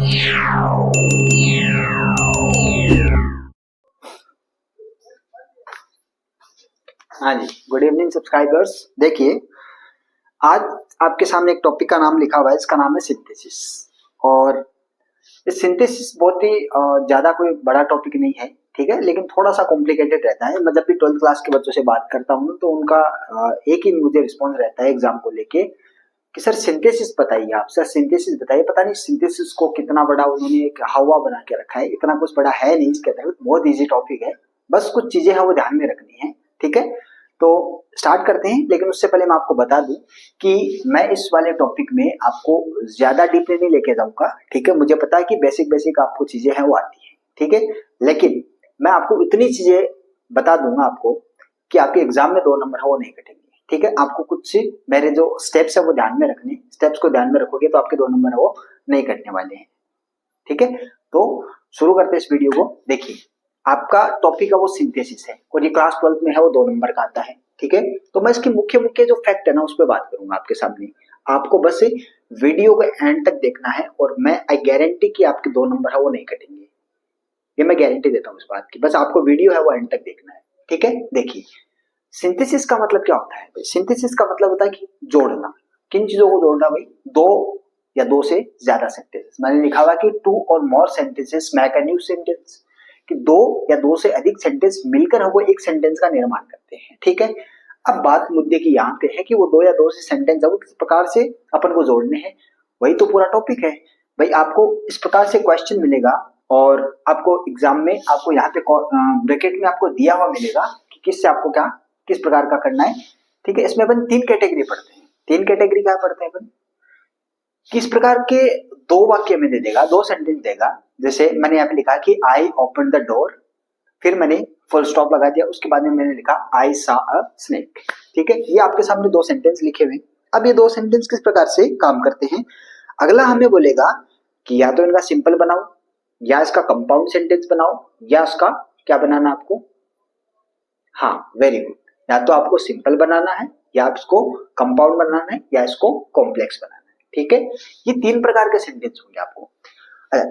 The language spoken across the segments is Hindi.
हाँ जी, गुड इवनिंग सब्सक्राइबर्स। देखिए, आज आपके सामने एक टॉपिक का नाम लिखा हुआ है, इसका नाम है सिंथेसिस। और इस सिंथेसिस बहुत ही ज्यादा कोई बड़ा टॉपिक नहीं है, ठीक है, लेकिन थोड़ा सा कॉम्प्लिकेटेड रहता है। मैं जब भी 12th क्लास के बच्चों से बात करता हूँ तो उनका एक ही मुझे रिस्पॉन्स रहता है एग्जाम को लेके कि सर सिंथेसिस बताइए, आप सर सिंथेसिस बताइए। पता नहीं सिंथेसिस को कितना बड़ा उन्होंने एक हवा बना के रखा है, इतना कुछ बड़ा है नहीं इसके अंदर, बहुत ईजी टॉपिक है, बस कुछ चीजें हैं वो ध्यान में रखनी है, ठीक है। तो स्टार्ट करते हैं, लेकिन उससे पहले मैं आपको बता दूं कि मैं इस वाले टॉपिक में आपको ज्यादा डीपली नहीं लेके जाऊंगा, ठीक है। मुझे पता है कि बेसिक बेसिक आपको चीजें हैं वो आती है, ठीक है, लेकिन मैं आपको इतनी चीजें बता दूंगा आपको कि आपके एग्जाम में 2 नंबर है वो नहीं कटेंगे, ठीक है। आपको कुछ मेरे जो स्टेप्स है वो ध्यान में रखने, स्टेप्स को ध्यान में रखोगे तो आपके 2 नंबर है वो नहीं कटने वाले हैं, ठीक है। तो शुरू करते हैं इस वीडियो को। देखिए, आपका टॉपिक है वो सिंथेसिस है और ये क्लास 12th में है वो 2 नंबर का आता है, ठीक है। तो मैं इसके मुख्य मुख्य जो फैक्ट है ना उस पर बात करूंगा आपके सामने। आपको बस वीडियो को एंड तक देखना है और मैं आई गारंटी कि आपके 2 नंबर है वो नहीं कटेंगे, ये मैं गारंटी देता हूँ इस बात की। बस आपको वीडियो है वो एंड तक देखना है, ठीक है। देखिए, सिंथेसिस का मतलब क्या होता है? सिंथेसिस का मतलब होता है कि जोड़ना। किन चीजों को जोड़ना भाई? 2 या 2 से ज्यादा सेंटेंसेस। मैंने लिखा हुआ कि 2 और more sentences make a new sentence, कि 2 या 2 से अधिक सेंटेंस मिलकर वो एक सेंटेंस का निर्माण करते हैं, ठीक है। अब बात मुद्दे की यहाँ पे है कि वो 2 या 2 से सेंटेंस है वो किस प्रकार से अपन को जोड़ने हैं, वही तो पूरा टॉपिक है भाई। आपको इस प्रकार से क्वेश्चन मिलेगा और आपको एग्जाम में आपको यहाँ पे ब्रैकेट में आपको दिया हुआ मिलेगा कि किससे आपको क्या किस प्रकार का करना है, ठीक है। इसमें अपन 3 कैटेगरी पढ़ते हैं। 3 कैटेगरी क्या पढ़ते हैं अपन? किस प्रकार के 2 वाक्य में दे देगा, 2 सेंटेंस देगा। जैसे मैंने यहाँ पे लिखा कि आई ओपन द डोर, फिर मैंने फुल स्टॉप लगा दिया, उसके बाद में मैंने लिखा आई सा अ स्नेक, ठीक है। ये आपके सामने 2 सेंटेंस लिखे हुए। अब ये 2 सेंटेंस किस प्रकार से काम करते हैं? अगला हमें बोलेगा कि या तो इनका सिंपल बनाओ, या इसका कंपाउंड सेंटेंस बनाओ, या इसका क्या बनाना आपको? हाँ, वेरी गुड। या तो आपको सिंपल बनाना है, या इसको कंपाउंड बनाना है, या इसको कॉम्प्लेक्स बनाना है, ठीक है। ये 3 प्रकार के सेंटेंस होंगे आपको।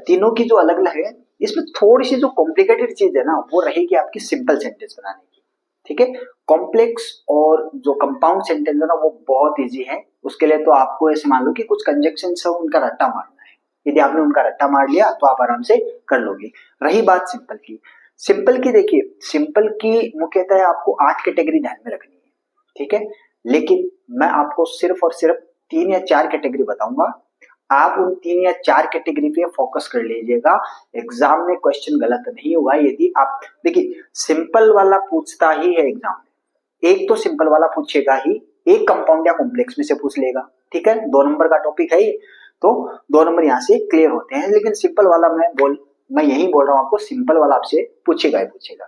तीनों की जो अलग अलग है, इसमें थोड़ी सी जो कॉम्प्लिकेटेड चीज है ना वो रहेगी आपकी सिंपल सेंटेंस बनाने की, ठीक है। कॉम्प्लेक्स और जो कंपाउंड सेंटेंस है ना वो बहुत इजी है। उसके लिए तो आपको ऐसे मान लो कि कुछ कंजक्शन है उनका रट्टा मारना है। यदि आपने उनका रट्टा मार लिया तो आप आराम से कर लोगे। रही बात सिंपल की, सिंपल की देखिए, सिंपल की मुख्यतः आपको 8 कैटेगरी ध्यान में रखनी है, ठीक है। लेकिन मैं आपको सिर्फ और सिर्फ 3 या 4 कैटेगरी बताऊंगा। आप उन 3 या 4 कैटेगरी पे फोकस कर लीजिएगा, एग्जाम में क्वेश्चन गलत नहीं होगा। यदि आप देखिए, सिंपल वाला पूछता ही है एग्जाम में, एक तो सिंपल वाला पूछेगा ही, एक कंपाउंड या कॉम्प्लेक्स में से पूछ लेगा, ठीक है। 2 नंबर का टॉपिक है ये, तो 2 नंबर यहाँ से क्लियर होते हैं। लेकिन सिंपल वाला मैं यही बोल रहा हूँ आपको, सिंपल वाला आपसे पूछेगा ही पूछेगा,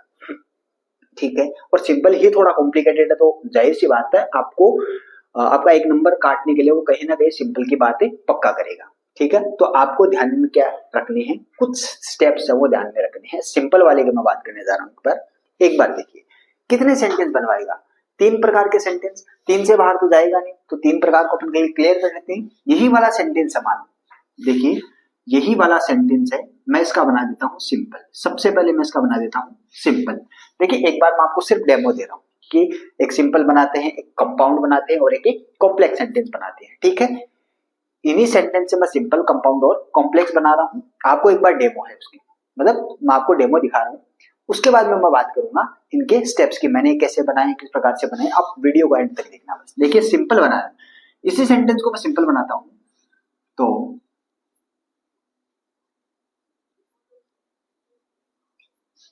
ठीक है। और सिंपल ही थोड़ा कॉम्प्लिकेटेड है तो जाहिर सी बात है आपको आपका 1 नंबर काटने के लिए वो कहीं ना कहीं सिंपल की बातें पक्का करेगा, ठीक है। तो आपको ध्यान में क्या रखने हैं, कुछ स्टेप्स है वो ध्यान में रखने हैं। सिंपल वाले की मैं बात करने जा रहा हूँ। पर एक बार देखिए, कितने सेंटेंस बनवाएगा? 3 प्रकार के सेंटेंस, 3 से बाहर तो जाएगा नहीं, तो 3 प्रकार को अपन क्लियर कर लेते हैं। यही वाला सेंटेंस समान, देखिए यही वाला सेंटेंस है, मैं इसका बना देता हूँ सिंपल। सबसे पहले मैं इसका बना देता हूँ सिंपल। देखिए, एक बार मैं आपको सिर्फ डेमो दे रहा हूँ कि एक सिंपल बनाते हैं, एक कंपाउंड बनाते हैं और एक कॉम्प्लेक्स सेंटेंस बनाते हैं, ठीक है। इन्हीं सेंटेंस से मैं सिंपल, कंपाउंड और कॉम्प्लेक्स बना रहा हूँ। आपको एक बार डेमो है उसकी, मतलब मैं आपको डेमो दिखा रहा हूँ। उसके बाद में मैं बात करूंगा इनके स्टेप्स की, मैंने कैसे बनाए, किस प्रकार से बनाए। आप वीडियो को एंड तक देखना। बस देखिए, सिंपल बनाया, इसी सेंटेंस को मैं सिंपल बनाता हूँ। तो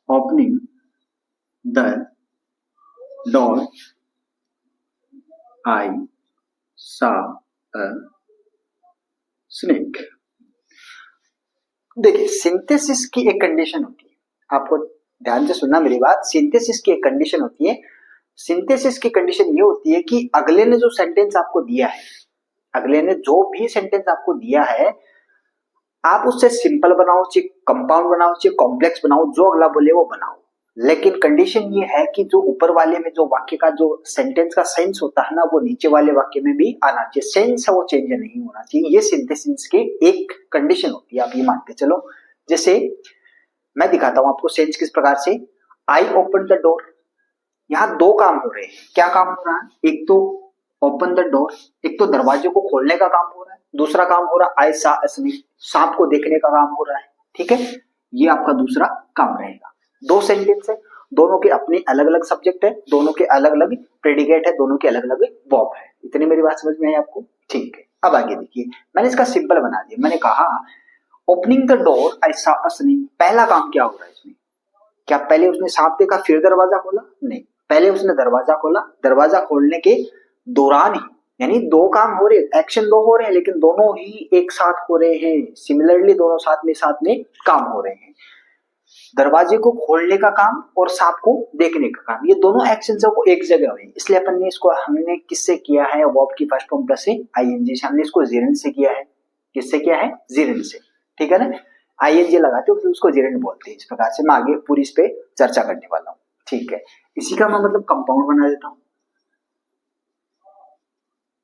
opening the door I saw a snake. देखिए, सिंथेसिस की एक कंडीशन होती है, आपको ध्यान से सुनना मेरी बात। सिंथेसिस की एक कंडीशन होती है। सिंथेसिस की कंडीशन ये होती है कि अगले ने जो सेंटेंस आपको दिया है, अगले ने जो भी सेंटेंस आपको दिया है, आप उससे सिंपल बनाओ, चाहे कंपाउंड बनाओ, चाहे कॉम्प्लेक्स बनाओ, जो अगला बोले वो बनाओ, लेकिन कंडीशन ये है कि जो ऊपर वाले में जो वाक्य का जो सेंटेंस का सेंस होता है ना, वो नीचे वाले वाक्य में भी आना चाहिए। सेंस है वो चेंज नहीं होना चाहिए। ये सिंथेसिस की एक कंडीशन होती है, आप ये मानते चलो। जैसे मैं दिखाता हूं आपको सेंस किस प्रकार से। आई ओपन द डोर, यहाँ दो काम हो रहे हैं। क्या काम हो रहा है? एक तो ओपन द डोर, एक तो दरवाजे को खोलने का काम हो रहा है। दूसरा काम हो रहा है आई सा अ स्नेक, सांप को देखने का काम हो रहा है। ठीक है, ये आपका दूसरा काम रहेगा। दो सेंटेंस है, दोनों के अपने अलग अलग सब्जेक्ट है, दोनों के अलग अलग प्रेडिकेट है, दोनों के अलग अलग वर्ब है। इतनी मेरी बात समझ में आई आपको? ठीक है, अब आगे देखिए, मैंने इसका सिंपल बना दिया। मैंने कहा opening the door I saw a snake, पहला काम क्या हो रहा है इसमें? क्या पहले उसने सांप देखा फिर दरवाजा खोला? नहीं, पहले उसने दरवाजा खोला, दरवाजा खोलने के दौरान ही, यानी दो काम हो रहे, एक्शन दो हो रहे हैं, लेकिन दोनों ही एक साथ हो रहे हैं। सिमिलरली दोनों साथ में काम हो रहे हैं। दरवाजे को खोलने का काम और सांप को देखने का काम, ये दोनों एक्शन है वो एक जगह हुए। इसलिए अपन ने इसको हमने किससे किया है? वर्ब की फर्स्ट फॉर्म प्लस आईएनजी से। हमने इसको जेरेंट से किया है। किससे किया है? जेरेंट से। ठीक है ना, आईएनजी लगाते हो फिर उसको जेरेंट बोलते हैं। इस प्रकार से मैं आगे पूरी इस पे चर्चा करने वाला हूँ। ठीक है, इसी का मैं मतलब कंपाउंड बना देता हूँ।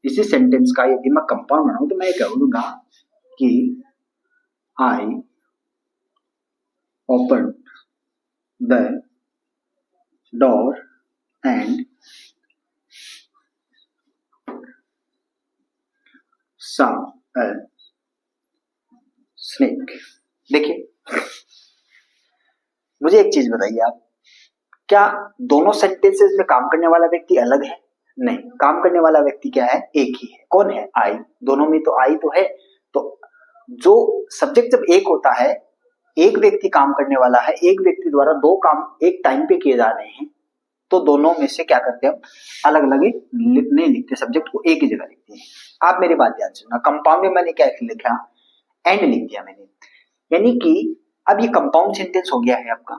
इसी सेंटेंस का यदि मैं कंपाउंड बनाऊं तो मैं कहूंगा कि I open the door and saw a snake। देखिए, मुझे एक चीज बताइए आप, क्या दोनों सेंटेंसेस में काम करने वाला व्यक्ति अलग है? नहीं, काम करने वाला व्यक्ति क्या है? एक ही है। कौन है? आई। दोनों में तो आई तो है। तो जो सब्जेक्ट जब एक होता है, एक व्यक्ति काम करने वाला है, एक व्यक्ति द्वारा दो काम एक टाइम पे किए जा रहे हैं, तो दोनों में से क्या करते हैं हम? अलग अलग नहीं लिखते, सब्जेक्ट को एक ही जगह लिखते हैं। आप मेरी बात ध्यान सुनना। कंपाउंड में मैंने क्या लिखा? एंड लिख दिया मैंने, यानी कि अब ये कंपाउंड सेंटेंस हो गया है आपका।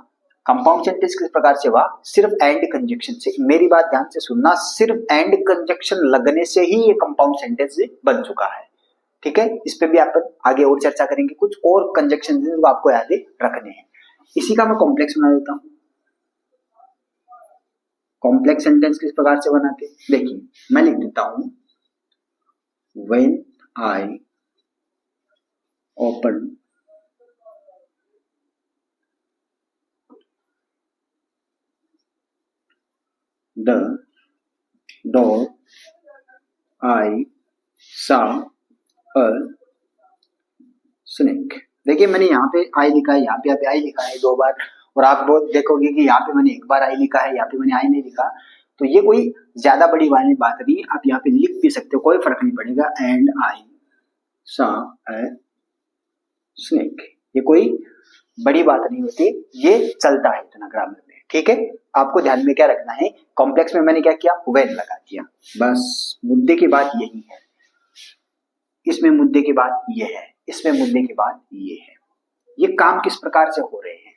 कंपाउंड सेंटेंस किस प्रकार से हुआ? सिर्फ एंड कंजक्शन से। मेरी बात ध्यान से सुनना, सिर्फ एंड कंजक्शन लगने से ही ये कंपाउंड सेंटेंस बन चुका है। ठीक है, इस पे भी आप आगे और चर्चा करेंगे। कुछ और कंजक्शन आपको याद रखने हैं। इसी का मैं कॉम्प्लेक्स बना देता हूं। कॉम्प्लेक्स सेंटेंस किस प्रकार से बनाते? देखिए, मैं लिख देता हूं when I open the door I saw a snake। देखिए, मैंने यहाँ पे आई लिखा है, यहाँ पे आई लिखा है दो बार, और आप बहुत देखोगे कि यहाँ पे मैंने एक बार आई लिखा है, यहाँ पे मैंने आई नहीं लिखा। तो ये कोई ज्यादा बड़ी वाली बात नहीं, आप यहाँ पे लिख भी सकते हो, कोई फर्क नहीं पड़ेगा। And I saw a snake, ये कोई बड़ी बात नहीं होती, ये चलता है इतना ग्रामर में। ठीक है, आपको ध्यान में क्या रखना है? कॉम्प्लेक्स में मैंने क्या किया? व्हेन लगा दिया। बस मुद्दे की बात यही है। इसमें मुद्दे की बात ये है, इसमें मुद्दे की बात ये है। ये काम किस प्रकार से हो रहे हैं?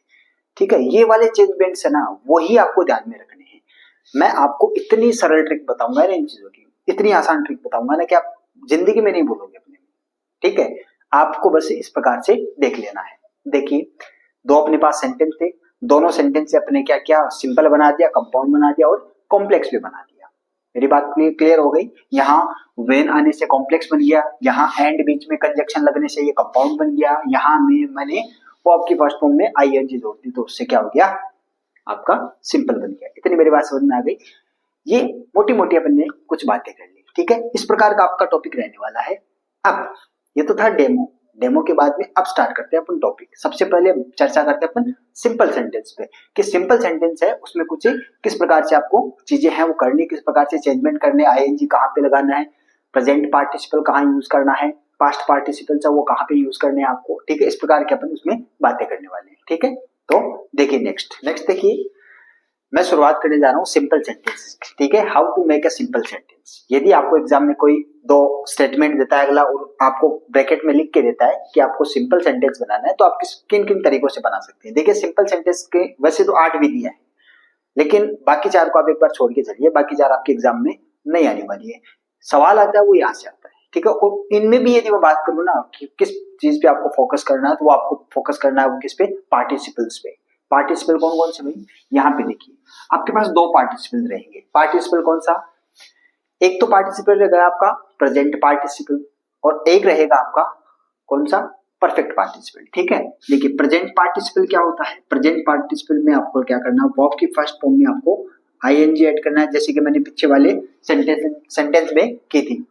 ठीक है, ये वाले चेंजमेंट्स है ना, वही आपको ध्यान में रखने हैं। मैं आपको इतनी सरल ट्रिक बताऊंगा ना इन चीजों की, इतनी आसान ट्रिक बताऊंगा ना कि आप जिंदगी में नहीं भूलोगे अपने। ठीक है, आपको बस इस प्रकार से देख लेना है। देखिए, दो अपने पास सेंटेंस थे, दोनों सेंटेंस से अपने क्या किया? सिंपल बना दिया, कंपाउंड बना दिया और कॉम्प्लेक्स भी बना दिया। मेरी बात क्लियर हो गई? यहाँ वेन आने से कॉम्प्लेक्स बन गया, यहाँ एंड बीच में कंजक्शन लगने से ये कंपाउंड बन गया, यहाँ में मैंने वर्ब की फर्स्ट फॉर्म में आईएनजी जोड़ दी, तो उससे क्या हो गया? आपका सिंपल बन गया। इतनी मेरी बात समझ में आ गई? ये मोटी मोटी अपन ने कुछ बातें कर ली। ठीक है, इस प्रकार का आपका टॉपिक रहने वाला है। अब ये तो था डेमो। डेमो के बाद में अब स्टार्ट करते हैं अपन टॉपिक। सबसे पहले चर्चा करते हैं अपन सिंपल सेंटेंस पे, कि सिंपल सेंटेंस है उसमें कुछ किस प्रकार से आपको चीजें हैं वो करनी, किस प्रकार से चेंजमेंट करने, आईएनजी कहाँ पे लगाना है, प्रेजेंट पार्टिसिपल कहाँ यूज करना है, पास्ट पार्टिसिपल है वो कहाँ पे यूज करने हैं आपको। ठीक है, इस प्रकार के अपन उसमें बातें करने वाले हैं। ठीक है, तो देखिए नेक्स्ट देखिए, मैं शुरुआत करने जा रहा हूँ सिंपल सेंटेंस। ठीक है, how to make a simple sentence. यदि आपको एग्जाम में कोई दो स्टेटमेंट देता है अगला, और आपको ब्रैकेट में लिख के देता है कि आपको सिंपल सेंटेंस बनाना है, तो आप किन किन तरीकों से बना सकते हैं। देखिए, सिंपल सेंटेंस के वैसे तो 8 विधियां हैं, लेकिन बाकी 4 को आप एक बार छोड़ के चलिए, बाकी 4 आपके एग्जाम में नहीं आने वाली है। सवाल आता है वो यहाँ से आता है। ठीक है, और इनमें भी यदि मैं बात करूँ ना कि किस चीज पे आपको फोकस करना है, तो वो आपको फोकस करना है वो किस पे? पार्टिसिपल्स पे। पार्टिसिपल कौन कौन से भाई, यहाँ पे देखिए आपके पास दो पार्टिसिपल रहेंगे। पार्टिसिपल कौन सा, एक तो पार्टिसिपल रहेगा आपका प्रेजेंट पार्टिसिपल और एक रहेगा आपका कौन सा, परफेक्ट पार्टिसिपल। ठीक है, देखिए प्रेजेंट पार्टिसिपल क्या होता है, प्रेजेंट पार्टिसिपल में आपको क्या करना है, वर्ब की फर्स्ट फॉर्म में आपको आईएनजी ऐड करना है, जैसे कि मैंने पीछे वाले सेंटेंस में की थी।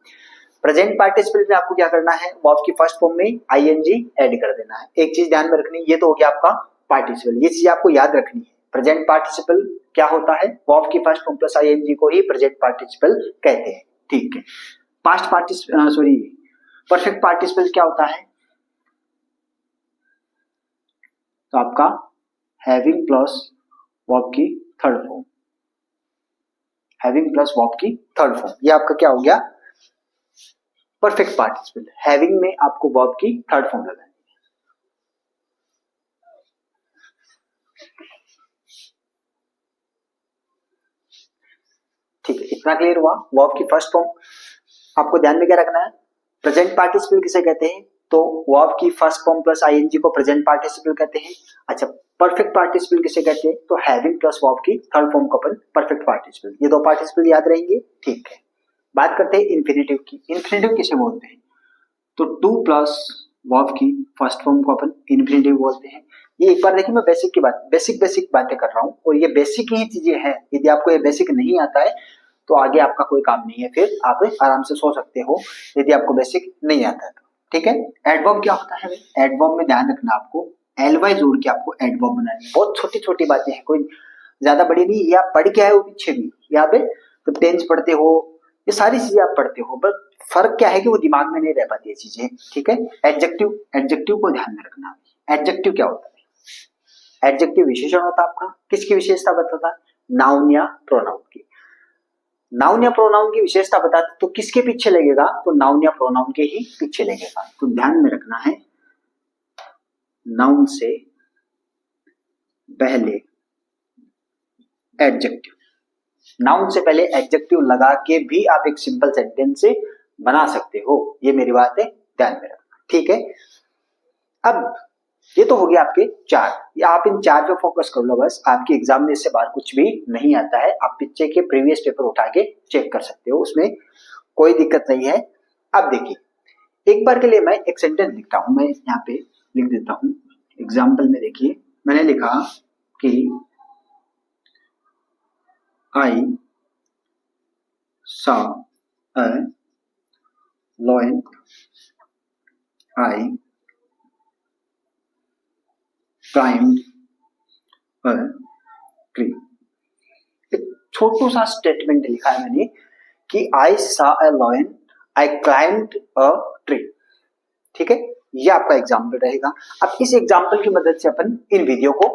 प्रेजेंट पार्टिसिपल में आपको क्या करना है, वर्ब की फर्स्ट फॉर्म में आईएनजी ऐड कर देना है। एक चीज ध्यान में रखनी, ये तो हो गया आपका पार्टिसिपल, ये चीज आपको याद रखनी है। प्रेजेंट पार्टिसिपल क्या होता है, वर्ब की फर्स्ट फॉर्म प्लस आईएनजी को ही प्रेजेंट पार्टिसिपल कहते हैं। ठीक है, past participle sorry perfect participle क्या होता है, तो आपका हैविंग प्लस वर्ब की third form, having plus verb की थर्ड फॉर्म, ये आपका क्या हो गया परफेक्ट पार्टिसिपल। हैविंग में आपको वर्ब की थर्ड फॉर्म लगानी है। ठीक है, इतना क्लियर हुआ। वर्ब की फर्स्ट फॉर्म आपको ध्यान में क्या रखना है, प्रेजेंट पार्टिसिपल किसे कहते हैं, तो वर्ब की फर्स्ट फॉर्म प्लस आईएनजी को प्रेजेंट पार्टिसिपल कहते हैं। अच्छा, परफेक्ट पार्टिसिपल किसे कहते हैं, तो हैविंग प्लस वर्ब की थर्ड फॉर्म को अपन परफेक्ट पार्टिसिपल, ये दो पार्टिसिपल याद रहेंगे। ठीक है, बात करते हैं इन्फिनेटिव की। इन्फिनेटिव किसे बोलते हैं, तो टू प्लस वर्ब की फर्स्ट फॉर्म को अपन इन्फिनेटिव बोलते हैं। ये एक बार देखिए, मैं बेसिक की बात बेसिक बातें कर रहा हूँ और ये बेसिक ही चीजें हैं। यदि आपको ये बेसिक नहीं आता है तो आगे आपका कोई काम नहीं है, फिर आप आराम से सो सकते हो यदि आपको बेसिक नहीं आता है। ठीक है, एडवर्ब क्या होता है, एडवर्ब में ध्यान रखना आपको एलवाई जोड़ के आपको एडवर्ब बनानी है। बहुत छोटी छोटी बातें हैं, कोई ज्यादा बड़ी नहीं, ये आप पढ़ के आए हो पीछे भी, यहाँ पे तो टेंस पढ़ते हो, ये सारी चीजें आप पढ़ते हो, बस फर्क क्या है कि वो दिमाग में नहीं रह पाती है चीजें। ठीक है, एडजेक्टिव, एडजेक्टिव को ध्यान में रखना। एडजेक्टिव क्या होता है, एडजेक्टिव विशेषण होता है आपका, किसकी विशेषता बताता है, नाउन या प्रोनाउन की। नाउन या प्रोनाउन की विशेषता बताते तो किसके पीछे लगेगा, तो नाउन या प्रोनाउन के ही पीछे लगेगा। तो ध्यान में रखना है, नाउन से पहले एडजेक्टिव, नाउन से पहले एडजेक्टिव लगा के भी आप एक सिंपल सेंटेंस से बना सकते हो, ये मेरी बात है, ध्यान में रखना। ठीक है, अब ये तो हो गया आपके चार, या आप इन चार पे फोकस कर लो बस, आपके एग्जाम में इससे बाहर कुछ भी नहीं आता है। आप पीछे के प्रीवियस पेपर उठा के चेक कर सकते हो, उसमें कोई दिक्कत नहीं है। अब देखिए, एक बार के लिए मैं एक सेंटेंस लिखता हूं, मैं यहाँ पे लिख देता हूं एग्जाम्पल में। देखिए मैंने लिखा कि आई saw a lion, I climbed a tree। एक छोटू सा स्टेटमेंट लिखा है मैंने कि आई saw a lion, I climbed a tree। ठीक है, ये आपका एग्जाम्पल रहेगा। अब इस एग्जाम्पल की मदद से अपन इन वीडियो को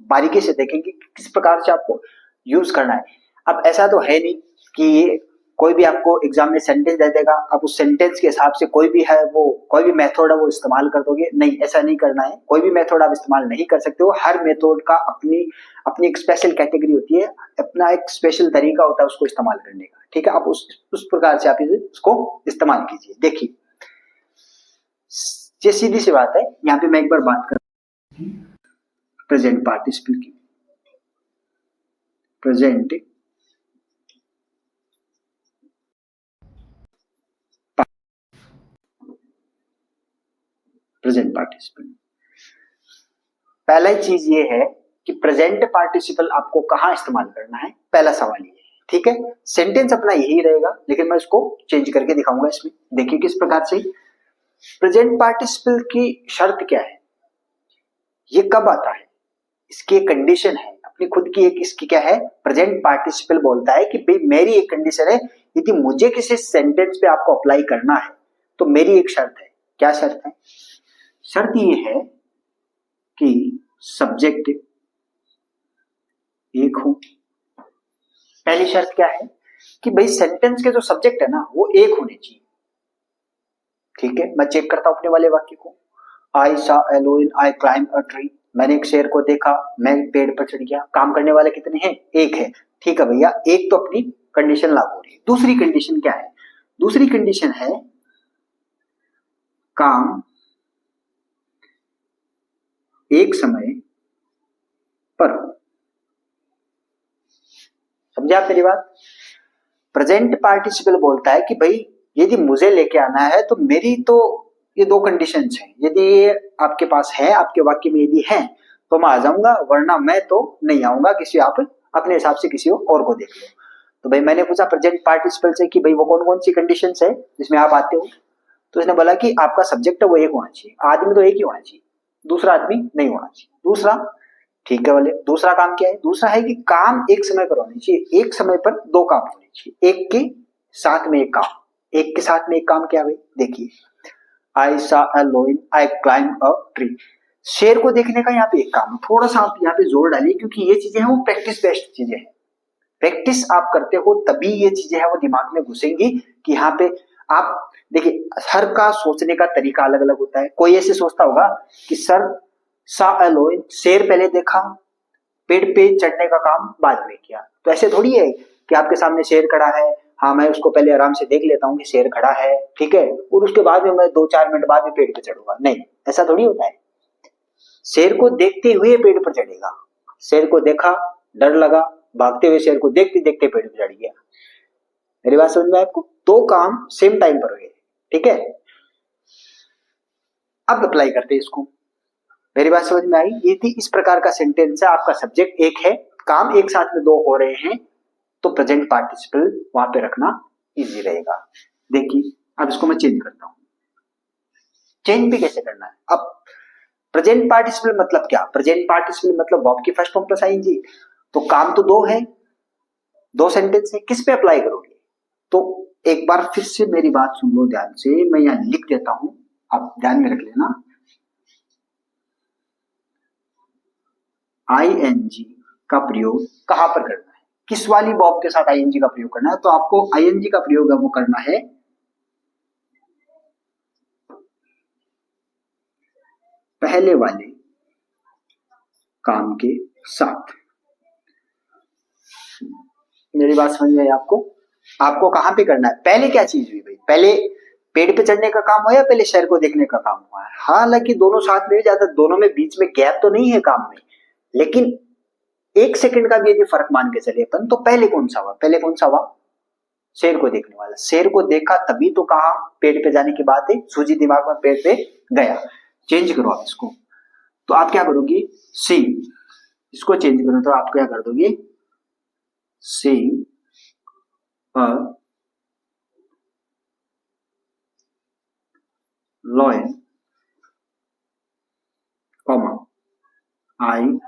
बारीकी से देखेंगे कि किस प्रकार से आपको यूज करना है। अब ऐसा तो है नहीं कि कोई भी आपको एग्जाम में सेंटेंस दे देगा, आप उस सेंटेंस के हिसाब से कोई भी है वो कोई भी मेथड है वो इस्तेमाल कर दोगे, नहीं, ऐसा नहीं करना है। कोई भी मेथड आप इस्तेमाल नहीं कर सकते हो, हर मेथड का अपनी अपनी एक स्पेशल कैटेगरी होती है, अपना एक स्पेशल तरीका होता है उसको इस्तेमाल करने का। ठीक है, आप उस प्रकार से आप उसको इस्तेमाल कीजिए। देखिए ये सीधी सी बात है, यहाँ पे मैं एक बार बात कर प्रेजेंट पार्टिसिपल की। प्रेजेंट पार्टिसिपल, पहला ही चीज ये है कि प्रेजेंट पार्टिसिपल आपको कहां इस्तेमाल करना है, पहला सवाल ये है। ठीक है, सेंटेंस अपना यही रहेगा लेकिन मैं इसको चेंज करके दिखाऊंगा इसमें। देखिए किस प्रकार से प्रेजेंट पार्टिसिपल की शर्त क्या है, ये कब आता है, इसकी एक कंडीशन है, अपनी खुद की एक इसकी क्या है, प्रेजेंट पार्टिसिपल बोलता है कि भाई मेरी एक कंडीशन है, यदि मुझे किसी सेंटेंस पे आपको अप्लाई करना है तो मेरी एक शर्त है। क्या शर्त है, शर्त ये है कि सब्जेक्ट एक हो। पहली शर्त क्या है कि भाई सेंटेंस के जो सब्जेक्ट है ना वो एक होने चाहिए। ठीक है, मैं चेक करता हूं अपने वाले वाक्य को, आई saw a lion, I climbed a tree। मैंने एक शेर को देखा, मैं पेड़ पर चढ़ गया। काम करने वाले कितने हैं, एक है। ठीक है भैया, एक तो अपनी कंडीशन लागू हो रही है। दूसरी कंडीशन क्या है, दूसरी कंडीशन है काम एक समय समझे आप मेरी बात? प्रेजेंट पार्टिसिपल बोलता है कि भाई यदि मुझे लेके आना है तो मेरी तो ये दो कंडीशंस हैं, यदि ये आपके पास है, आपके वाक्य में यदि है तो मैं आ जाऊंगा, वरना मैं तो नहीं आऊंगा, किसी आप अपने हिसाब से किसी और को देख लो। तो भाई मैंने पूछा प्रेजेंट पार्टिसिपल से कि भाई वो कौन कौन सी कंडीशंस है जिसमें आप आते हो, तो इसने बोला कि आपका सब्जेक्ट है वो एक होना चाहिए, आदमी तो एक ही होना चाहिए, दूसरा आदमी नहीं होना चाहिए। दूसरा, ठीक है बोले, दूसरा काम क्या है? दूसरा है कि काम एक समय पर होने चाहिए, एक समय पर दो काम होने चाहिए, एक के साथ में एक काम। एक के साथ में एक काम क्या है? देखिए, I saw a lion, I climb a tree. शेर को देखने का यहाँ पे एक काम है, थोड़ा सा आप यहाँ पे जोर डालिए, क्योंकि ये चीजें हैं वो प्रैक्टिस बेस्ड चीजें हैं। प्रैक्टिस आप करते हो तभी ये चीजें हैं वो दिमाग में घुसेंगी कि यहाँ पे आप देखिए, हर का सोचने का तरीका अलग अलग होता है। कोई ऐसे सोचता होगा कि सर सा अ लायन, शेर पहले देखा, पेड़ पे चढ़ने का काम बाद में किया। तो ऐसे थोड़ी है कि आपके सामने शेर खड़ा है, हाँ मैं उसको पहले आराम से देख लेता हूँ कि शेर खड़ा है, ठीक है, और उसके बाद में मैं 2-4 मिनट बाद में पेड़ पे चढ़ूंगा। नहीं, ऐसा थोड़ी होता है। शेर को देखते हुए पेड़ पर चढ़ेगा। शेर को देखा, डर लगा, भागते हुए शेर को देखते देखते पेड़ पर चढ़ गया। मेरी बात समझ में आपको? दो काम सेम टाइम पर हुए, ठीक है। अब अप्लाई करते हैं इसको। मेरी बात समझ में आई? ये थी इस प्रकार का सेंटेंस है, आपका सब्जेक्ट एक है, काम एक साथ में दो हो रहे हैं, तो प्रेजेंट पार्टिसिपल वहां पे रखना इजी रहेगा। देखिए, अब इसको मैं चेंज करता हूं। चेंज भी कैसे करना है? अब प्रेजेंट पार्टिसिपल मतलब क्या? प्रेजेंट पार्टिसिपल मतलब वर्ब की फर्स्ट फॉर्म प्लस आईएनजी। तो काम तो दो है, दो सेंटेंस है, किस पे अप्लाई करोगे? तो एक बार फिर से मेरी बात सुन लो ध्यान से, मैं यहां लिख देता हूं, आप ध्यान में रख लेना। आईएनजी का प्रयोग कहां पर करना है? किस वाली वर्ब के साथ आईएनजी का प्रयोग करना है? तो आपको आईएनजी का प्रयोग है वो करना है पहले वाले काम के साथ। मेरी बात समझ में आई आपको? आपको कहां पे करना है? पहले क्या चीज हुई भाई? पहले पेड़ पे चढ़ने का काम हुआ या पहले शहर को देखने का काम हुआ है? हालांकि दोनों साथ में ज्यादा, दोनों में बीच में गैप तो नहीं है काम में, लेकिन एक सेकंड का भी यदि फर्क मान के चले अपन, तो पहले कौन सा हुआ? पहले कौन सा हुआ? शेर को देखने वाला। शेर को देखा तभी तो कहा, पेड़ पे जाने की बात है, सूजी दिमाग में पेड़ पे गया। चेंज करो आप इसको, तो आप क्या करोगे? सी, इसको चेंज करो तो आप क्या कर दोगे? See a lion, comma, I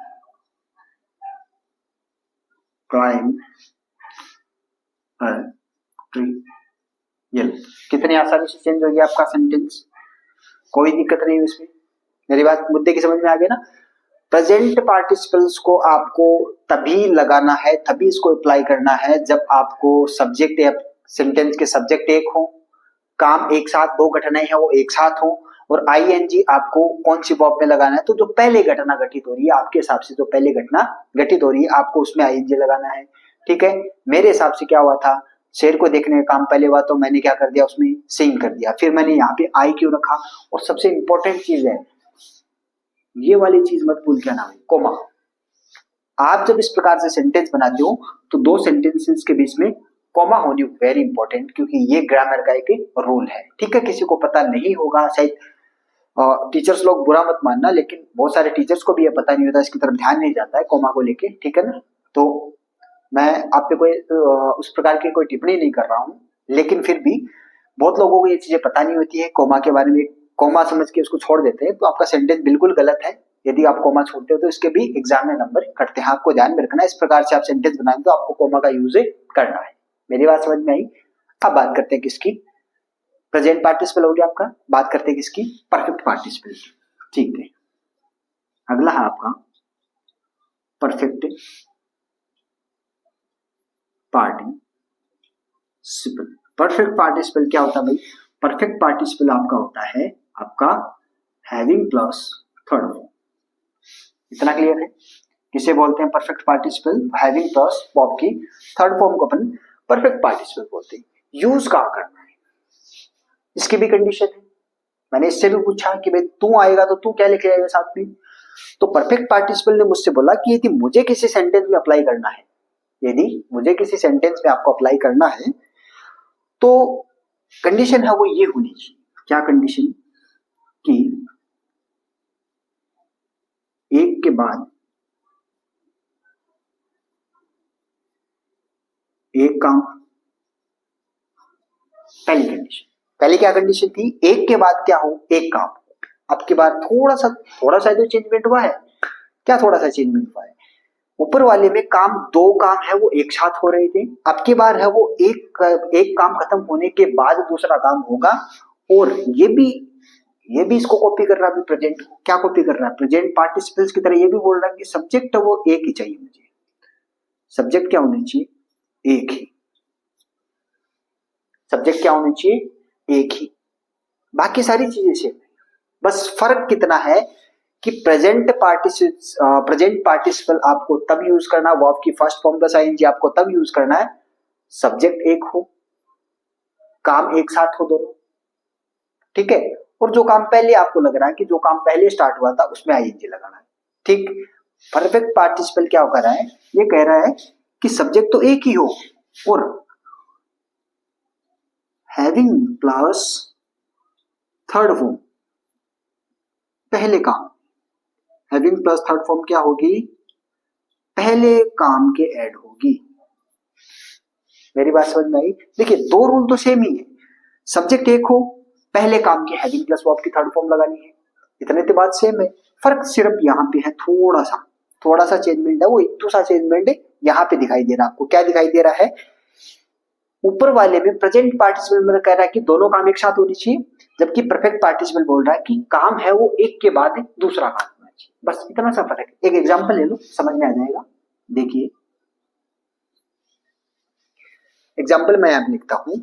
climb a tree. ये कितनी आसानी से चेंज हो गया आपका सेंटेंस, कोई दिक्कत नहीं है इसमें। मेरी बात, मुद्दे की समझ में आ गई ना? प्रेजेंट पार्टिसिपल्स को आपको तभी लगाना है, तभी इसको अप्लाई करना है जब आपको सब्जेक्ट या सेंटेंस के सब्जेक्ट एक हो, काम एक साथ, दो घटनाएं हैं वो एक साथ हो, और आईएनजी आपको कौन सी वर्ब में लगाना है? तो जो पहले घटना घटित हो रही है आपके हिसाब से, जो पहले घटना घटित हो रही है आपको उसमें आईएनजी लगाना है, ठीक है। मेरे हिसाब से क्या हुआ था, शेर को देखने का काम पहले हुआ, तो मैंने क्या कर दिया, उसमें सीइंग कर दिया। फिर मैंने यहाँ पे आई क्यों रखा? और सबसे इंपॉर्टेंट चीज है, ये वाली चीज मत भूल के आना, कोमा। आप जब इस प्रकार से सेंटेंस बनाते हो तो दो सेंटेंसेस के बीच में कॉमा होनी वेरी इंपॉर्टेंट, क्योंकि ये ग्रामर का एक रूल है, ठीक है। किसी को पता नहीं होगा शायद, टीचर्स लोग बुरा मत मानना, लेकिन बहुत सारे टीचर्स को भी ये पता नहीं होता, इसकी तरफ ध्यान नहीं जाता है कॉमा को लेके, ठीक है ना। तो मैं आप पे कोई उस प्रकार की कोई टिप्पणी नहीं कर रहा हूँ, लेकिन फिर भी बहुत लोगों को ये चीजें पता नहीं होती है, कोमा के बारे में कोमा समझ के उसको छोड़ देते हैं, तो आपका सेंटेंस बिल्कुल गलत है। यदि आप कोमा छोड़ते हो तो इसके भी एग्जाम में नंबर कटते हैं, आपको ध्यान में रखना है। इस प्रकार से आप सेंटेंस बनाएंगे तो आपको कोमा का यूज करना है। मेरी बात समझ में आई? अब बात करते हैं किसकी? प्रेजेंट पार्टिसिपल हो गया आपका, बात करते हैं किसकी? परफेक्ट पार्टिसिपल की, ठीक है। अगला है आपका परफेक्ट पार्टिसिपल। परफेक्ट पार्टिसिपल क्या होता है भाई? परफेक्ट पार्टिसिपल आपका होता है आपका हैविंग प्लस थर्ड फॉर्म। इतना क्लियर है? किसे बोलते हैं perfect participle? Having plus verb की थर्ड फॉर्म को अपन परफेक्ट पार्टिसिपल बोलते हैं। यूज कहां करना है, इसकी भी कंडीशन है। मैंने इससे भी पूछा कि भाई तू आएगा तो तू क्या लेके आएगा साथ में? तो परफेक्ट पार्टिसिपल ने मुझसे बोला कि यदि मुझे किसी सेंटेंस में अप्लाई करना है, यदि मुझे किसी सेंटेंस में आपको अप्लाई करना है तो कंडीशन है वो ये होनी चाहिए। क्या कंडीशन? कि एक के बाद एक काम। पहली कंडीशन, पहले क्या कंडीशन थी? एक के बाद क्या हो? एक काम। अब के बाद थोड़ा सा जो चेंजमेंट हुआ है। क्या थोड़ा सा चेंजमेंट हुआ है? ऊपर वाले में काम, दो काम है वो एक साथ हो रहे थे, अब की बार है वो एक काम खत्म होने के बाद दूसरा काम होगा। और ये भी इसको कॉपी कर रहा है प्रेजेंट को। क्या कॉपी कर रहा है? प्रेजेंट पार्टिसिपल्स की तरह ये भी बोल रहा है कि सब्जेक्ट वो एक ही चाहिए मुझे। सब्जेक्ट क्या होना चाहिए? एक ही। सब्जेक्ट क्या होना चाहिए? एक ही। बाकी सारी चीजें सेम है, बस फर्क कितना है कि प्रेजेंट पार्टिसिपल आपको तब यूज करना, वर्ब की फर्स्ट फॉर्म प्लस आईएनजी आपको तब यूज करना है सब्जेक्ट एक हो, काम एक साथ हो दोनों, ठीक है। और जो काम पहले आपको लग रहा है कि जो काम पहले स्टार्ट हुआ था उसमें आईएनजी लगाना है, ठीक। परफेक्ट पार्टिसिपल क्या कर रहा है? ये कह रहा है कि सब्जेक्ट तो एक ही हो और हैविंग प्लस थर्ड फॉर्म पहले काम। हैविंग प्लस थर्ड फॉर्म क्या होगी? पहले काम के ऐड होगी। मेरी बात समझ में आई? देखिए दो रूल तो सेम ही है, सब्जेक्ट एक हो, पहले काम के हैविंग प्लस वर्ब की थर्ड फॉर्म लगानी है, इतने तो बात सेम है। फर्क सिर्फ यहाँ पे है थोड़ा सा चेंजमेंट है, वो एक दूसरा चेंजमेंट है यहाँ पे दिखाई दे रहा है। आपको क्या दिखाई दे रहा है? ऊपर वाले में प्रेजेंट पार्टिसिपल में कह रहा है कि दोनों काम एक साथ होनी चाहिए, जबकि परफेक्ट पार्टिसिपल बोल रहा है कि काम है वो एक के बाद दूसरा काम होना चाहिए। बस इतना सा फर्क है। एक एग्जाम्पल ले लो, समझ में आ जाएगा। देखिए एग्जाम्पल मैं यहां लिखता हूं,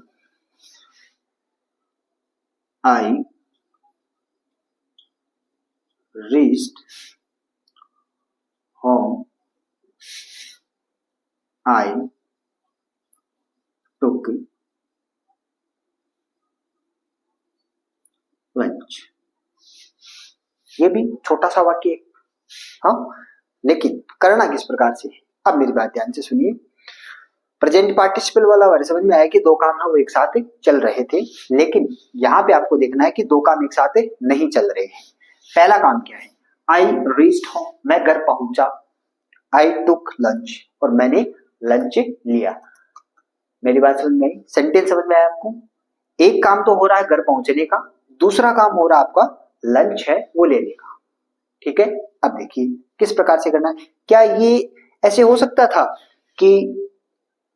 I reached home, I took lunch. ये भी छोटा सा वाक्य है, हाँ, लेकिन करना किस प्रकार से? अब मेरी बात ध्यान से सुनिए। प्रेजेंट पार्टिसिपल वाला वर्ड समझ में आया कि दो काम है वो एक साथ चल रहे थे, लेकिन यहाँ पे आपको देखना है कि दो काम एक साथ नहीं चल रहे हैं। पहला काम क्या है? आई रीच्ड होम, मैं घर पहुंचा। आई टुक लंच, और मैंने लंच लिया। मेरी बात समझ में आई? सेंटेंस समझ में आया आपको? एक काम तो हो रहा है घर पहुंचने का, दूसरा काम हो रहा है आपका लंच है वो लेने का, ठीक है। अब देखिए किस प्रकार से करना है। क्या ये ऐसे हो सकता था कि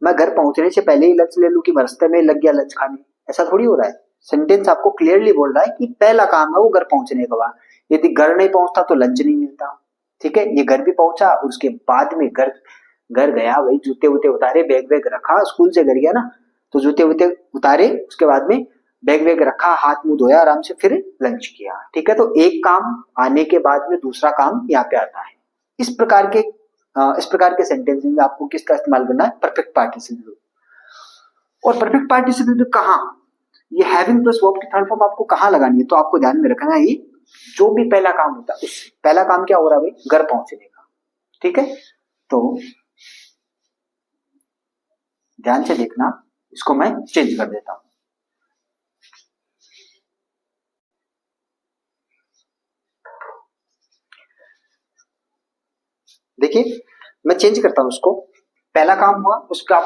मैं घर पहुंचने से पहले ही लंच ले लूं कि मैं रास्ते में लग गया लंच खाने? ऐसा थोड़ी हो रहा है। सेंटेंस आपको क्लियरली बोल रहा है कि पहला काम है वो घर पहुंचने का बाद, यदि घर नहीं पहुंचता तो लंच नहीं मिलता, ठीक है। ये घर भी पहुंचा और उसके बाद में घर घर गया, वही जूते वूते उतारे, बैग वैग रखा, स्कूल से घर गया ना, तो जूते वूते उतारे, उसके बाद में बैग वैग रखा, हाथ मुंह धोया आराम से, फिर लंच किया, ठीक है। तो एक काम आने के बाद में दूसरा काम यहाँ पे आता है। इस प्रकार के सेंटेंस में आपको किसका इस्तेमाल करना है? Perfect participle. और परफेक्ट पार्टिसिपल कहाँ? ये हैविंग प्लस वर्ब की थर्ड फॉर्म आपको कहाँ लगानी है? तो आपको ध्यान में रखना है, जो भी पहला काम होता है उस पहला काम क्या हो रहा है भाई? घर पहुंचने का, ठीक है। तो ध्यान से देखना, इसको मैं चेंज कर देता हूं। देखिए मैं चेंज करता हूं उसको। पहला काम हुआ उसका,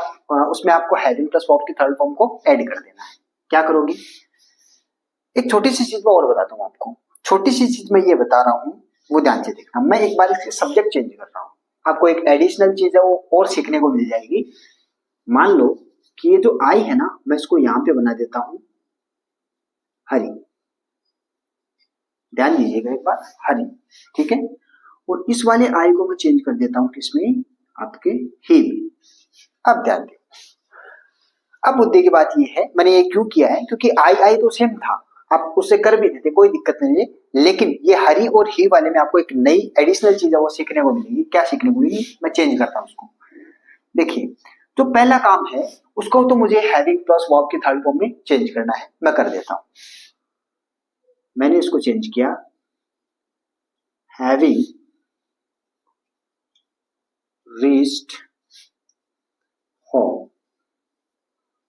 उसमें आपको हैविंग प्लस वर्ब की थर्ड फॉर्म को ऐड कर देना है। क्या करोगी? एक छोटी सी चीज मैं और बताता हूँ आपको। छोटी सी चीज मैं ये बता रहा हूँ, वो ध्यान से देखना। मैं एक बार इसके सब्जेक्ट चेंज कर रहा हूँ, आपको एक एडिशनल चीज है वो और सीखने को मिल जाएगी। मान लो कि ये जो आई है ना, मैं इसको यहां पे बना देता हूं हरी। ध्यान दीजिएगा एक बार, हरी, ठीक है। और इस वाले आई को मैं चेंज कर देता हूं किसमें? आपके ही में। अब ध्यान दें, अब मुद्दे की बात ये है, मैंने ये क्यों किया है? क्योंकि आई आई तो सेम था, आप उससे कर भी देते, कोई दिक्कत नहीं है, लेकिन ये हरी और ही वाले में आपको एक नई एडिशनल चीज है वो सीखने को मिलेगी। क्या सीखने को मिलेगी? मैं चेंज करता हूं उसको। देखिए जो पहला काम है उसको तो मुझे हैविंग प्लस वर्ब की थर्ड फॉर्म में चेंज करना है, मैं कर देता हूं। मैंने इसको चेंज किया, हैविंग रीच्ड होम।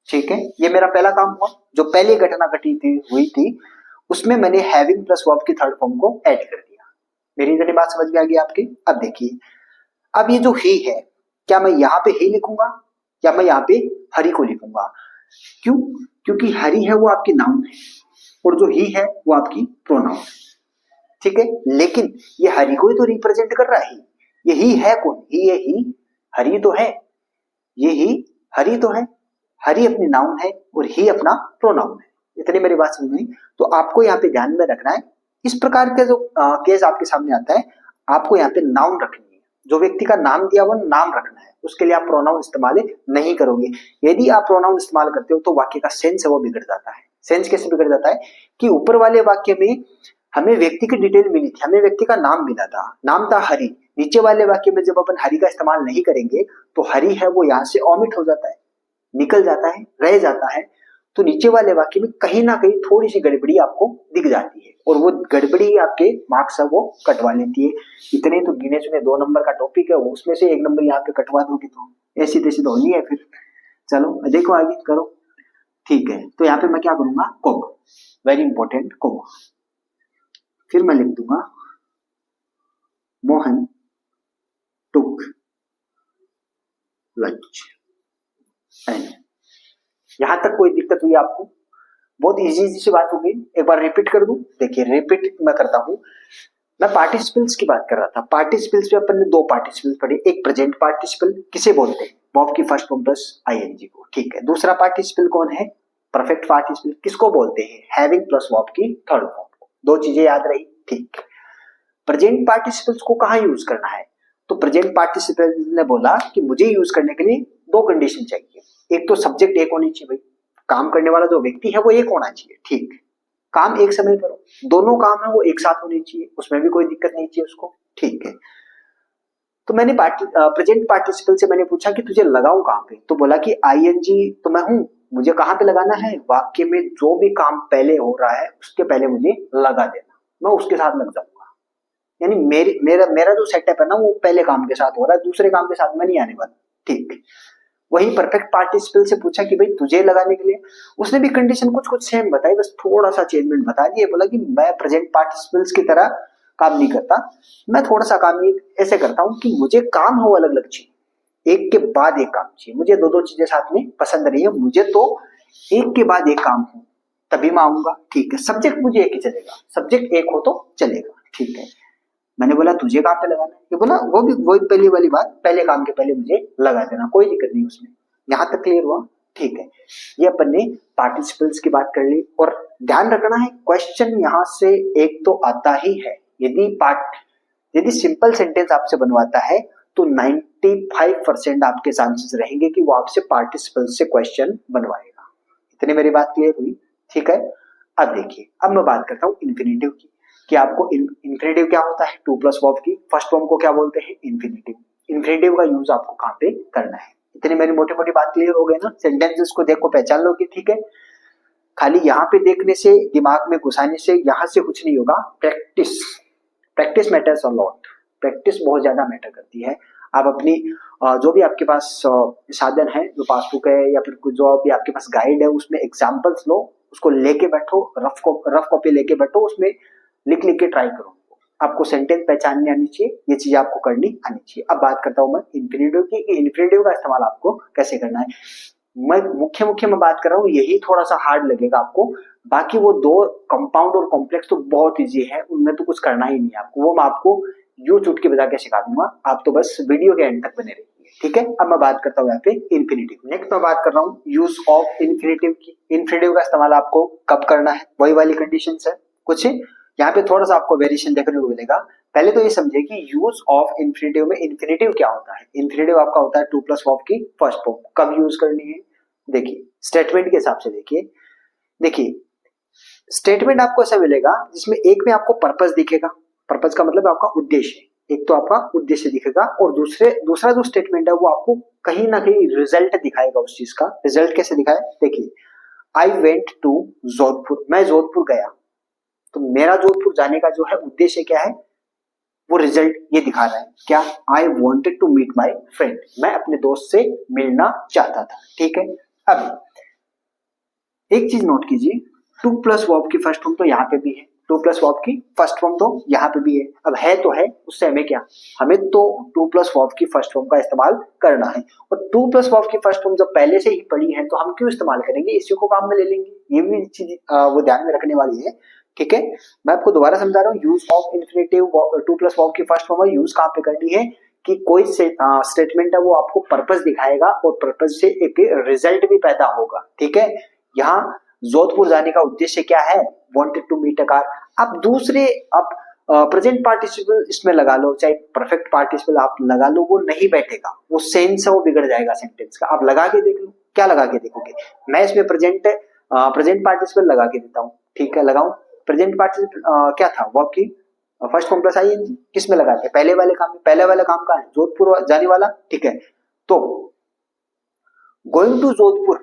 ठीक है, ये मेरा पहला काम हुआ। जो पहली घटना हुई थी उसमें मैंने हैविंग प्लस वर्ब की थर्ड फॉर्म को ऐड कर दिया। मेरी इतनी बात समझ में आ गई आपकी। अब देखिए, अब ये जो ही है, क्या मैं यहाँ पे ही लिखूंगा या मैं यहाँ पे हरी को लिखूंगा? क्यों? क्योंकि हरी है वो आपकी नाउन है और जो ही है वो आपकी प्रोनाउन है। ठीक है, लेकिन ये हरी को ही तो रिप्रेजेंट कर रहा है। ये ही है कौन? ये ही हरी तो है, ये ही हरी तो है। हरी अपनी नाउन है और ही अपना प्रोनाउन है। इतनी मेरी बात समझ में? तो आपको यहाँ पे ध्यान में रखना है, इस प्रकार का जो केस आपके सामने आता है, आपको यहाँ पे नाउन रखनी है। जो व्यक्ति का नाम दिया वो नाम रखना है, उसके लिए आप प्रोनाउन इस्तेमाल नहीं करोगे। यदि आप प्रोनाउन इस्तेमाल करते हो तो वाक्य का सेंस है वो बिगड़ जाता है। सेंस कैसे बिगड़ जाता है कि ऊपर वाले वाक्य में हमें व्यक्ति की डिटेल मिली थी, हमें व्यक्ति का नाम मिला था, नाम था हरि। नीचे वाले वाक्य में जब अपन हरि का इस्तेमाल नहीं करेंगे तो हरि है वो यहाँ से ऑमिट हो जाता है, निकल जाता है, रह जाता है। तो नीचे वाले वाक्य में कहीं ना कहीं थोड़ी सी गड़बड़ी आपको दिख जाती है और वो गड़बड़ी आपके मार्क्स है वो कटवा लेती है। इतने तो गिने चुने 2 नंबर का टॉपिक है, उसमें से 1 नंबर यहाँ पे कटवा दोगे तो ऐसी तैसी तो होनी है फिर। चलो देखो आगे करो। ठीक है, तो यहाँ पे मैं क्या करूंगा? Comma, very important comma. फिर मैं लिख दूंगा मोहन टुक लंच। यहां तक कोई दिक्कत हुई आपको? बहुत इजी सी बात होगी। एक बार रिपीट कर दूं। देखिए रिपीट मैं करता हूं। मैं पार्टिसिपल्स की बात कर रहा था। पार्टिसिपल्स में अपन ने 2 पार्टिसिपल पढ़े। एक प्रेजेंट पार्टिसिपल, किसे बोलते हैं? वर्ब की फर्स्ट फॉर्म प्लस आईएनजी को। ठीक है, दूसरा पार्टिसिपल कौन है? Perfect participle. किसको बोलते हैं? हैविंग प्लस वर्ब की थर्ड फॉर्म को। 2 चीजें याद रही। ठीक है, प्रेजेंट पार्टिसिपल्स को कहां यूज करना है? तो प्रेजेंट पार्टिसिपल ने बोला कि मुझे यूज करने के लिए 2 कंडीशन चाहिए। एक तो सब्जेक्ट एक होनी चाहिए, भाई काम करने वाला जो व्यक्ति है वो एक होना चाहिए। ठीक, काम एक समय करो, दोनों काम है वो एक साथ होने चाहिए, उसमें भी कोई दिक्कत नहीं चाहिए उसको। ठीक है, तो मैंने प्रेजेंट पार्टिसिपल से मैंने पूछा कि तुझे लगाऊं कहां पे? तो बोला कि आईएनजी तो मैं हूं, मुझे कहां पे लगाना है? वाक्य में जो भी काम पहले हो रहा है उसके पहले मुझे लगा देना, मैं उसके साथ लग जाऊंगा। यानी मेरा जो सेटअप है ना वो पहले काम के साथ हो रहा है, दूसरे काम के साथ में नहीं आने वाला। ठीक, वही परफेक्ट पार्टिसिपल से पूछा कि भाई तुझे लगाने के लिए, उसने भी कंडीशन कुछ सेम बताई, बस थोड़ा सा चेंजमेंट बता दिए। बोला कि मैं प्रेजेंट पार्टिसिपल्स की तरह काम नहीं करता, मैं थोड़ा सा काम ऐसे करता हूं कि मुझे काम हो अलग अलग चाहिए, एक के बाद एक काम चाहिए। मुझे 2 चीजें साथ में पसंद नहीं है, मुझे तो एक के बाद एक काम हो तभी मैं आऊंगा। ठीक है, सब्जेक्ट मुझे एक ही चलेगा, सब्जेक्ट एक हो तो चलेगा। ठीक है, मैंने बोला तुझे काम पे लगाना है? ये बोला वो भी वही पहली वाली बात, पहले काम के पहले मुझे लगा देना, कोई दिक्कत नहीं उसमें। यहां तक क्लियर हुआ? ठीक है, ये अपन ने पार्टिसिपल्स की बात कर ली। और ध्यान रखना है क्वेश्चन यहां से एक तो आता ही है। यदि सिंपल सेंटेंस आपसे बनवाता है तो 95% आपके चांसेस रहेंगे कि वो आपसे पार्टिसिपल्स से क्वेश्चन बनवाएगा। इतनी मेरी बात क्लियर हुई? ठीक है, अब देखिए, अब मैं बात करता हूँ इन्फिनेटिव की, कि आपको इन्फिनेटिव क्या होता है? 2 प्लस वर्ब की फर्स्ट फॉर्म को क्या बोलते हैं? इन्फिनेटिव। इन्फिनेटिव का यूज आपको कहां पे करना है? इतनी मेरी मोटी मोटी बात क्लियर हो गई ना? सेंटेंसेस को देखो, पहचान लोगे। ठीक है, खाली यहाँ पे देखने से, दिमाग में घुसाने से यहाँ से कुछ नहीं होगा। Practice matters a lot. Practice बहुत ज्यादा मैटर करती है। आप अपनी जो भी आपके पास साधन है, जो पासबुक है या फिर जो भी आपके पास गाइड है, उसमें एग्जाम्पल्स लो, उसको लेके बैठो, रफ कॉपी लेके बैठो, उसमें लिख लिख के ट्राई करो। आपको सेंटेंस पहचाननी आनी चाहिए, ये चीज आपको करनी आनी चाहिए। अब बात करता हूं मैं इन्फिनेटिव की, इन्फिनेटिव का इस्तेमाल आपको कैसे करना है। मैं मुख्य मैं बात कर रहा हूँ, यही थोड़ा सा हार्ड लगेगा आपको। बाकी वो 2 कंपाउंड और कॉम्प्लेक्स तो बहुत इजी है, उनमें तो कुछ करना ही नहीं है आपको, वो मैं आपको यू चुटकी बजा के सिखा दूंगा। आप तो बस वीडियो के एंड तक बने रहिए। ठीक है, अब मैं बात करता हूँ यहाँ पे इन्फिनेटिव। नेक्स्ट मैं बात कर रहा हूँ यूज ऑफ इन्फिनेटिव की। इन्फिनेटिव का इस्तेमाल आपको कब करना है, वही वाली कंडीशन है। कुछ यहाँ पे थोड़ा सा आपको वेरिएशन देखने को मिलेगा। पहले तो ये समझे कि यूज ऑफ इन्फिनेटिव में इन्फिनेटिव क्या होता है। इन्फिनेटिव आपका होता है 2 प्लस वर्ब की फर्स्ट फॉर्म। कब यूज करनी है? देखिए स्टेटमेंट के हिसाब से देखिए स्टेटमेंट आपको ऐसा मिलेगा जिसमें एक में आपको पर्पस दिखेगा। पर्पस का मतलब आपका उद्देश्य, एक तो आपका उद्देश्य दिखेगा, और दूसरा जो स्टेटमेंट है वो आपको कहीं ना कहीं रिजल्ट दिखाएगा उस चीज का। रिजल्ट कैसे दिखाए? देखिए, आई वेंट टू जोधपुर, मैं जोधपुर गया। तो मेरा जोधपुर जाने का जो है उद्देश्य क्या है? वो रिजल्ट ये दिखा रहा है क्या, I wanted to meet my friend, मैं अपने दोस्त से मिलना चाहता था। ठीक है, अब एक चीज नोट कीजिए, टू प्लस वर्ब की फर्स्ट फॉर्म तो यहाँ पे भी है, टू प्लस वर्ब की फर्स्ट फॉर्म तो यहाँ पे भी है। अब है तो है, उससे हमें क्या, हमें तो टू प्लस वर्ब की फर्स्ट फॉर्म का इस्तेमाल करना है। और टू प्लस वर्ब की फर्स्ट फॉर्म जब पहले से ही पड़ी है तो हम क्यों इस्तेमाल करेंगे, इसी को काम में ले लेंगे। ये भी चीज वो ध्यान में रखने वाली है। ठीक है, मैं आपको दोबारा समझा रहा हूँ, use of infinitive to plus verb की फर्स्ट फॉर्म यूज कहाँ पे करनी है कि कोई स्टेटमेंट है वो आपको पर्पस दिखाएगा और पर्पस से एक रिजल्ट भी पैदा होगा। ठीक है, यहाँ जोधपुर जाने का उद्देश्य क्या है, wanted to meet a car. आप दूसरे आप प्रेजेंट पार्टिसिपल इसमें लगा लो, चाहे परफेक्ट पार्टिसिपल आप लगा लो, वो नहीं बैठेगा, वो सेंस है वो बिगड़ जाएगा सेंटेंस का। आप लगा के देख लो, क्या लगा के देखोगे, मैं इसमें प्रेजेंट पार्टिसिपल लगा के देता हूँ। ठीक है, लगाऊं प्रेजेंट पार्टिसिपल क्या था, वर्ब की फर्स्ट फॉर्म प्लस आईएनजी, किस में लगाते हैं, पहले वाले काम में। पहले वाला काम का है जोधपुर जाने वाला। ठीक है, तो going to Jodhpur,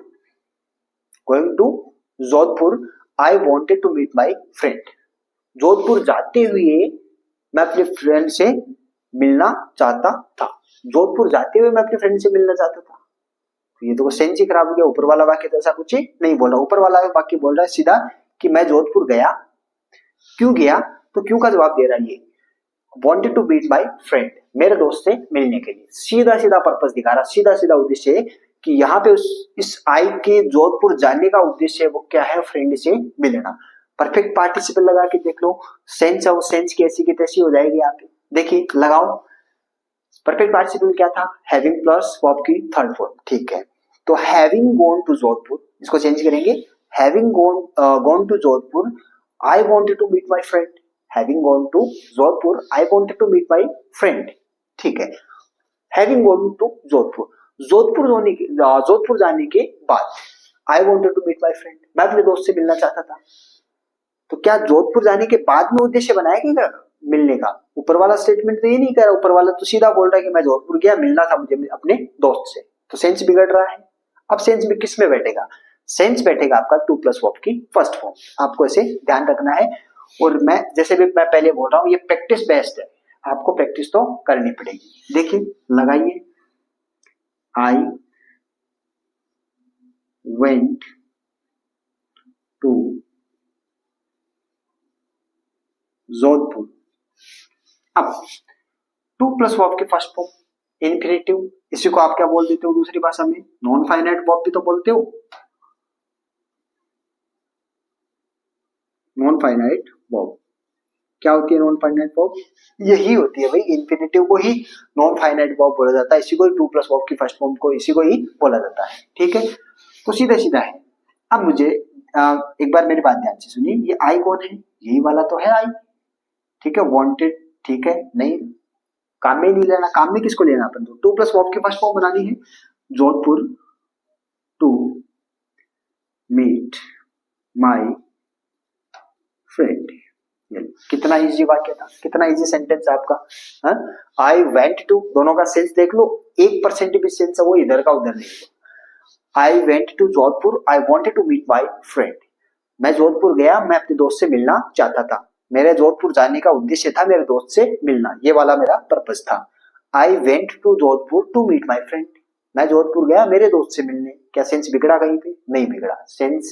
going to Jodhpur, I wanted to meet my friend, Jodhpur जाते हुए मैं अपने फ्रेंड से मिलना चाहता था, जोधपुर जाते हुए मैं अपने फ्रेंड से मिलना चाहता था। तो ये तो सेंस ही खराब हो गया, ऊपर वाला वाक्य तो ऐसा कुछ नहीं बोल रहा, ऊपर वाला वाक्य बोल रहा है सीधा कि मैं जोधपुर गया, क्यों गया, तो क्यों का जवाब दे रहा है ये, wanted to meet my friend, मेरे दोस्त से मिलने के लिए। सीधा सीधा पर्पस दिखा रहा, सीधा सीधा उद्देश्य है कि यहाँ पे इस आई के जोधपुर जाने का उद्देश्य वो क्या है, फ्रेंड से मिलना। परफेक्ट पार्टिसिपल लगा के देख लो, सेंस है वो सेंस की ऐसी की तैसी हो जाएगी। यहाँ पे देखिए लगाओ, परफेक्ट पार्टिसिपल क्या था, हैविंग प्लस वर्ब की थर्ड फॉर्म। ठीक है, तो हैविंग गॉन टू जोधपुर, इसको चेंज करेंगे, having gone to Jodhpur, I wanted to meet my friend, having gone to Jodhpur, I wanted to meet my friend. ठीक है, having gone to Jodhpur, Jodhpur जाने के बाद I wanted to meet my friend, मैं अपने दोस्त से मिलना चाहता था। तो क्या जोधपुर जाने के बाद में उद्देश्य बनाया गया मिलने का, ऊपर वाला स्टेटमेंट तो ये नहीं कह रहा, ऊपर वाला तो सीधा बोल रहा है कि मैं जोधपुर गया, मिलना था मुझे अपने दोस्त से, तो सेंस बिगड़ रहा है। अब सेंस में किस में बैठेगा, सेंस बैठेगा आपका टू प्लस वर्ब की फर्स्ट फॉर्म, आपको ऐसे ध्यान रखना है। और मैं जैसे भी मैं पहले बोल रहा हूँ, ये प्रैक्टिस बेस्ड है, आपको प्रैक्टिस तो करनी पड़ेगी। देखिए लगाइए, आई वेंट टू जोधपुर। अब टू प्लस वर्ब के फर्स्ट फॉर्म इन्फिनेटिव, इसी को आप क्या बोल देते हो दूसरी भाषा में, नॉन फाइनाइट वर्ब भी तो बोलते हो, नॉन फाइनाइट वर्ब। क्या होती है नॉन फाइनाइट वर्ब, यही होती है भाई, इन्फिनेटिव को ही नॉन फाइनाइट वर्ब बोला जाता है, इसी को टू प्लस वर्ब की फर्स्ट फॉर्म को इसी को ही बोला जाता है। ठीक है, तो सीधा सीधा है। अब मुझे एक बार मेरी बात ध्यान से सुनिए, ये आई कौन है, यही वाला तो है आई। ठीक है, वांटेड, ठीक है, नहीं काम में नहीं लेना, काम में किसको लेना, अपन टू प्लस वर्ब की फर्स्ट फॉर्म बनानी है, Jodhpur to meet my friend. कितना इजी वाक्य था, कितना इजी सेंटेंस है आपका। आई वेंट टू, दोनों का सेंस देख लो, 1% भी सेंस है वो इधर का उधर नहीं। I went to Jodhpur, I wanted to meet my friend, मैं जोधपुर गया, मैं अपने दोस्त से मिलना चाहता था, मेरे जोधपुर जाने का उद्देश्य था मेरे दोस्त से मिलना, ये वाला मेरा पर्पस था। I went to Jodhpur to meet my friend, मैं जोधपुर गया मेरे दोस्त से मिलने। क्या सेंस बिगड़ा कहीं पे, नहीं बिगड़ा, सेंस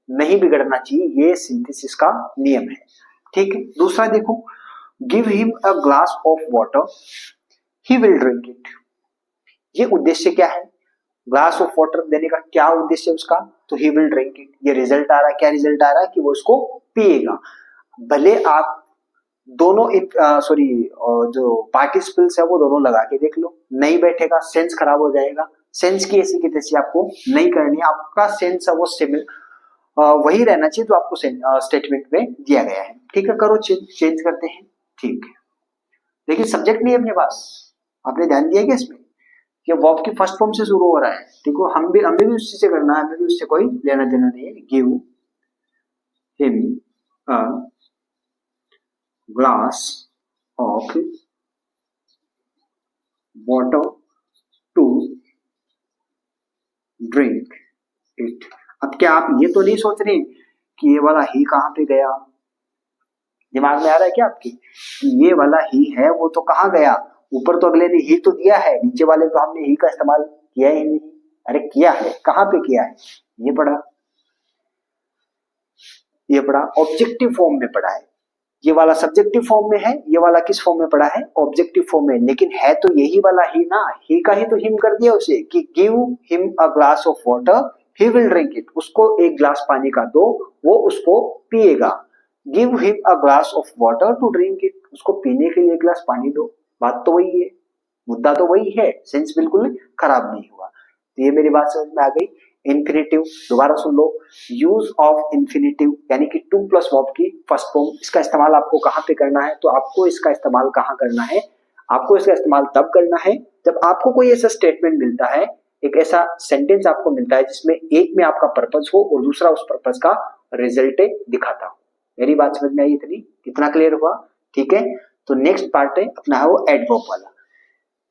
नहीं बिगड़ना चाहिए, ये सिंथेसिस का नियम है। ठीक है, दूसरा देखो, give him a glass of water, he will drink it, ये उद्देश्य क्या है, ग्लास ऑफ वाटर देने का क्या उद्देश्य है उसका, तो ही विल ड्रिंक इट, ये रिजल्ट आ रहा है, क्या रिजल्ट आ रहा है कि वो उसको पिएगा। भले आप दोनों जो पार्टिसिपल्स है वो दोनों लगा के देख लो, नहीं बैठेगा, सेंस खराब हो जाएगा, सेंस की ऐसी की तैसी आपको नहीं करनी है, आपका सेंस है वो वही रहना चाहिए जो आपको स्टेटमेंट में दिया गया है। ठीक है, करो चेंज करते हैं। ठीक है, लेकिन सब्जेक्ट नहीं है अपने पास, आपने ध्यान दिया क्या इसमें, ये वर्ब की फर्स्ट फॉर्म से शुरू हो रहा है। देखो हमें भी उसी से करना है, हमें भी उससे कोई लेना देना नहीं है। Give him a glass of water to drink it. अब क्या आप ये तो नहीं सोच रहे कि ये वाला ही कहां पे गया, दिमाग में आ रहा है क्या आपकी? ये वाला ही है, वो तो कहाँ गया? ऊपर तो अगले ने ही तो दिया है, नीचे वाले तो हमने ही का इस्तेमाल किया ही नहीं। अरे किया है, कहाँ पे किया है? ये पढ़ा, ये पढ़ा ऑब्जेक्टिव फॉर्म में पढ़ा है। ये वाला सब्जेक्टिव फॉर्म में है, ये वाला किस फॉर्म में पढ़ा है? ऑब्जेक्टिव फॉर्म में। लेकिन है तो यही वाला ही ना, ही का ही तो हिम कर दिया उसे कि give him a glass of water he will drink it. उसको एक ग्लास पानी का दो, वो उसको पिएगा। Give him a glass of water to drink it, उसको पीने के लिए एक ग्लास पानी दो। बात तो वही है, मुद्दा तो वही है, सेंस बिल्कुल खराब नहीं हुआ। तो ये मेरी बात समझ में आ गई। इन्फिनेटिव दोबारा सुन लो, यूज ऑफ इन्फिनेटिव यानी कि टू प्लस वर्ब की फर्स्ट फॉर्म, इसका इस्तेमाल आपको कहाँ पे करना है? तो आपको इसका इस्तेमाल कहाँ करना है? आपको इसका इस्तेमाल तब करना है जब आपको कोई ऐसा स्टेटमेंट मिलता है, एक ऐसा सेंटेंस आपको मिलता है जिसमें एक में आपका पर्पस हो और दूसरा उस पर्पस का रिजल्ट दिखाता हो। मेरी बात समझ में आई इतनी? कितना क्लियर हुआ? ठीक है, तो नेक्स्ट पार्ट है अपना है वो एडवर्ब वाला।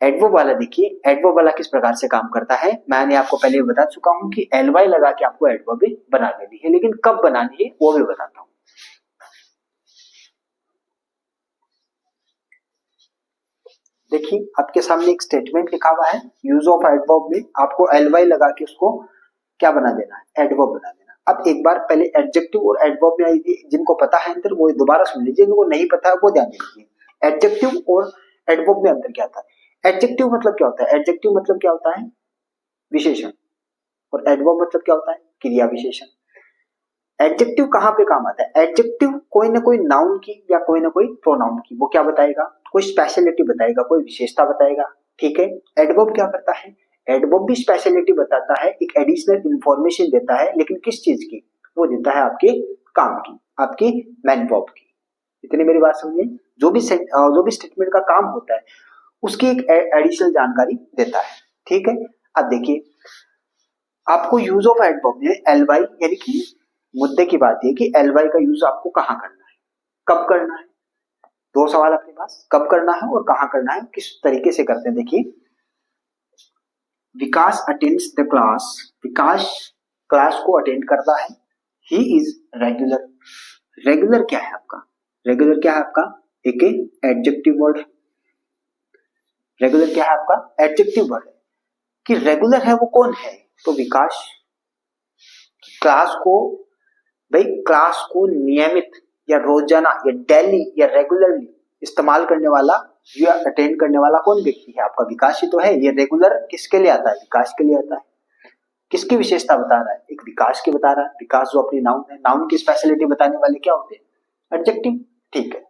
एडवर्ब वाला देखिए, एडवर्ब वाला किस प्रकार से काम करता है। मैंने आपको पहले बता चुका हूं कि एलवाई लगा के आपको एडवर्ब बना देनी है, लेकिन कब बनानी है वो भी बताता हूं। देखिए आपके सामने एक स्टेटमेंट लिखा हुआ है, यूज ऑफ एडवर्ब में आपको एलवाई लगा के उसको क्या बना देना है? एडवर्ब बना देना। अब एक बार पहले एडजेक्टिव और एडवर्ब में आई थी, जिनको पता है अंतर वो दोबारा सुन लीजिए, जिनको नहीं पता है वो ध्यान दीजिए। एडजेक्टिव और एडवर्ब में अंतर क्या था? एडजेक्टिव मतलब क्या होता है? एडजेक्टिव मतलब क्या होता है? विशेषण। और एडवर्ब मतलब क्या होता है? क्रिया विशेषण। एडजेक्टिव कहां पे काम आता है? एडजेक्टिव कोई ना कोई नाउन की या कोई ना कोई प्रोनाउन की वो क्या बताएगा? कोई स्पेशलिटी बताएगा, कोई विशेषता बताएगा। ठीक है, एडवर्ब क्या करता है? एडवर्ब भी स्पेशलिटी बताता है, एक एडिशनल इंफॉर्मेशन देता है, लेकिन किस चीज की? वो देता है आपके काम की, आपकी मैन वर्ब की। इतनी मेरी बात समझिए। जो भी स्टेटमेंट का काम होता है उसकी एक एडिशनल जानकारी देता है। ठीक है, अब देखिए आपको यूज ऑफ एडवर्ब में एलवाई यानी कि मुद्दे की बात है कि एलवाई का यूज आपको कहां करना है, कब करना है। दो सवाल अपने पास, कब करना है और कहां करना है, किस तरीके से करते हैं। देखिए Vikas attends the class, Vikas class को अटेंड करता है। ही इज रेगुलर, रेगुलर क्या है आपका? रेगुलर क्या है आपका? एक एडजेक्टिव वर्ड है। रेगुलर क्या है आपका? एडजेक्टिव वर्ड है। कि रेगुलर है वो कौन है? तो विकास। क्लास को, भाई क्लास को नियमित या रोजाना या डेली या रेगुलरली इस्तेमाल करने वाला या अटेंड करने वाला कौन व्यक्ति है? आपका विकास ही तो है। ये रेगुलर किसके लिए आता है? विकास के लिए आता है। किसकी विशेषता बता रहा है? एक विकास की बता रहा है। विकास जो अपनी नाउन है, नाउन की स्पेशलिटी बताने वाले क्या होते हैं? एडजेक्टिव। ठीक है,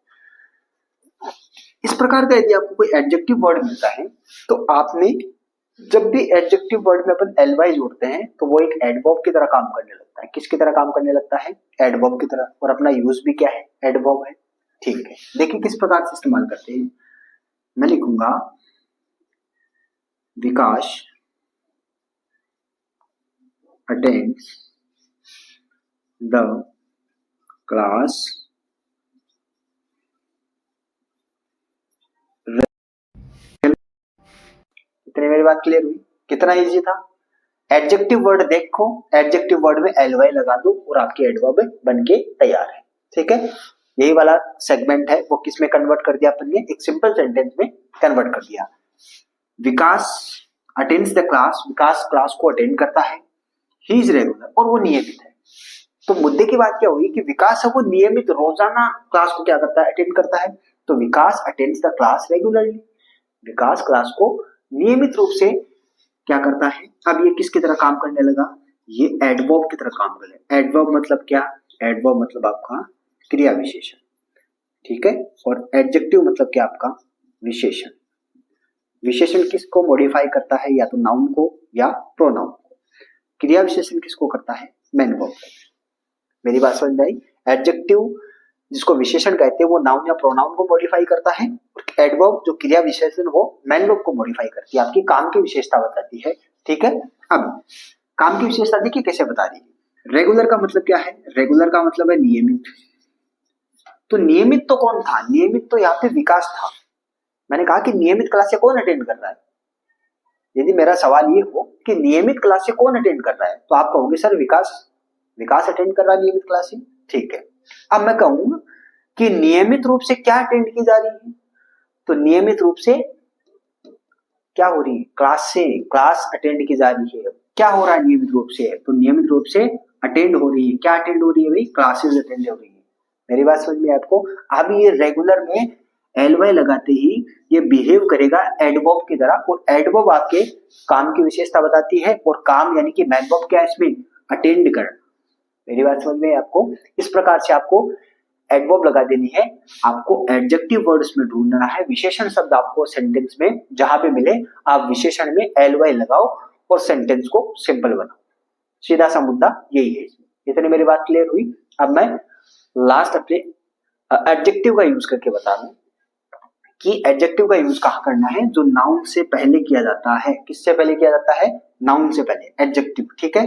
इस प्रकार का यदि आपको कोई एडजेक्टिव वर्ड मिलता है तो आपने जब भी एडजेक्टिव वर्ड में अपन एलवाई जोड़ते हैं तो वो एक एडवर्ब की तरह काम करने लगता है। किसकी तरह काम करने लगता है? एडवर्ब की तरह। और अपना यूज भी क्या है? एडवर्ब है। ठीक है, देखिए किस प्रकार से इस्तेमाल करते हैं। मैं लिखूंगा विकास अटेंड्स द क्लास इतनी मेरी बात क्लियर हुई? कितना इजी था। एडजेक्टिव वर्ड देखो, एडजेक्टिव वर्ड में एलवाई लगा दो और आपकी एडवर्ब बन के तैयार है। ठीक है, यही वाला सेगमेंट है वो किस में कन्वर्ट कर दिया अपन ने? एक सिंपल सेंटेंस में कन्वर्ट कर दिया। Vikas attends the class, Vikas class को अटेंड करता है। ही इज रेगुलर, और वो नियमित है। तो मुद्दे की बात क्या हुई कि विकास है वो नियमित रोजाना क्लास को क्या करता है? अटेंड करता है। तो Vikas attends the class regularly, Vikas class को नियमित रूप से क्या करता है? अब ये किसकी तरह काम करने लगा? ये एडवर्ब की तरह काम कर रहा है। एडवर्ब मतलब क्या? एडवर्ब मतलब आपका क्रिया विशेषण। ठीक है, और एडजेक्टिव मतलब क्या? आपका विशेषण। विशेषण किसको मॉडिफाई करता है? या तो नाउन को या प्रोनाउन को। क्रिया विशेषण किसको करता है? Man verb. मेरी बात समझ में आई? एडजेक्टिव जिसको विशेषण कहते हैं वो नाउन या प्रोनाउन को मॉडिफाई करता है। एडवर्ब जो क्रिया विशेषण वो मैन वर्ब को मॉडिफाई करती है, आपकी काम की विशेषता बताती है। ठीक है, अब काम की विशेषता देखिए कैसे बता रही है। रेगुलर का मतलब क्या है? रेगुलर का मतलब है नियमित। तो नियमित तो कौन था? नियमित तो यहाँ पे विकास था। मैंने कहा कि नियमित क्लास से कौन अटेंड कर रहा है। यदि मेरा सवाल ये हो कि नियमित क्लास से कौन अटेंड कर रहा है तो आप कहोगे सर विकास, विकास अटेंड कर रहा है नियमित क्लास से। ठीक है, अब मैं कहूंगा कि नियमित रूप से क्या अटेंड की जा रही है, तो नियमित रूप से क्या हो रही है, क्लास अटेंड की जा रही है। क्या हो रहा है नियमित रूप से, तो नियमित रूप से अटेंड हो रही है। क्या अटेंड हो रही है भाई, क्लासेस अटेंड हो रही है। मेरी बात समझ में आपको। अब ये रेगुलर में एलवाई लगाते ही ये बिहेव करेगा एडवर्ब की तरह, और एडवर्ब आपके काम की विशेषता बताती है, और काम यानी कि मैन वर्ब क्या है इसमें, अटेंड करना। मेरी बात समझ में आपको। इस प्रकार से आपको एडवर्ब लगा देनी है। आपको एडजेक्टिव वर्ड्स में ढूंढना है, विशेषण शब्द आपको सेंटेंस में जहां पे मिले आप विशेषण में एलवाई लगाओ और सेंटेंस को सिंपल बनाओ। सीधा सा मुद्दा यही है इसमें। इतनी मेरी बात क्लियर हुई। अब मैं लास्ट अपने एडजेक्टिव का यूज करके बता दूं कि एडजेक्टिव का यूज कहां करना है, जो नाउन से पहले किया जाता है। किससे पहले किया जाता है, नाउन से पहले, एडजेक्टिव। ठीक है,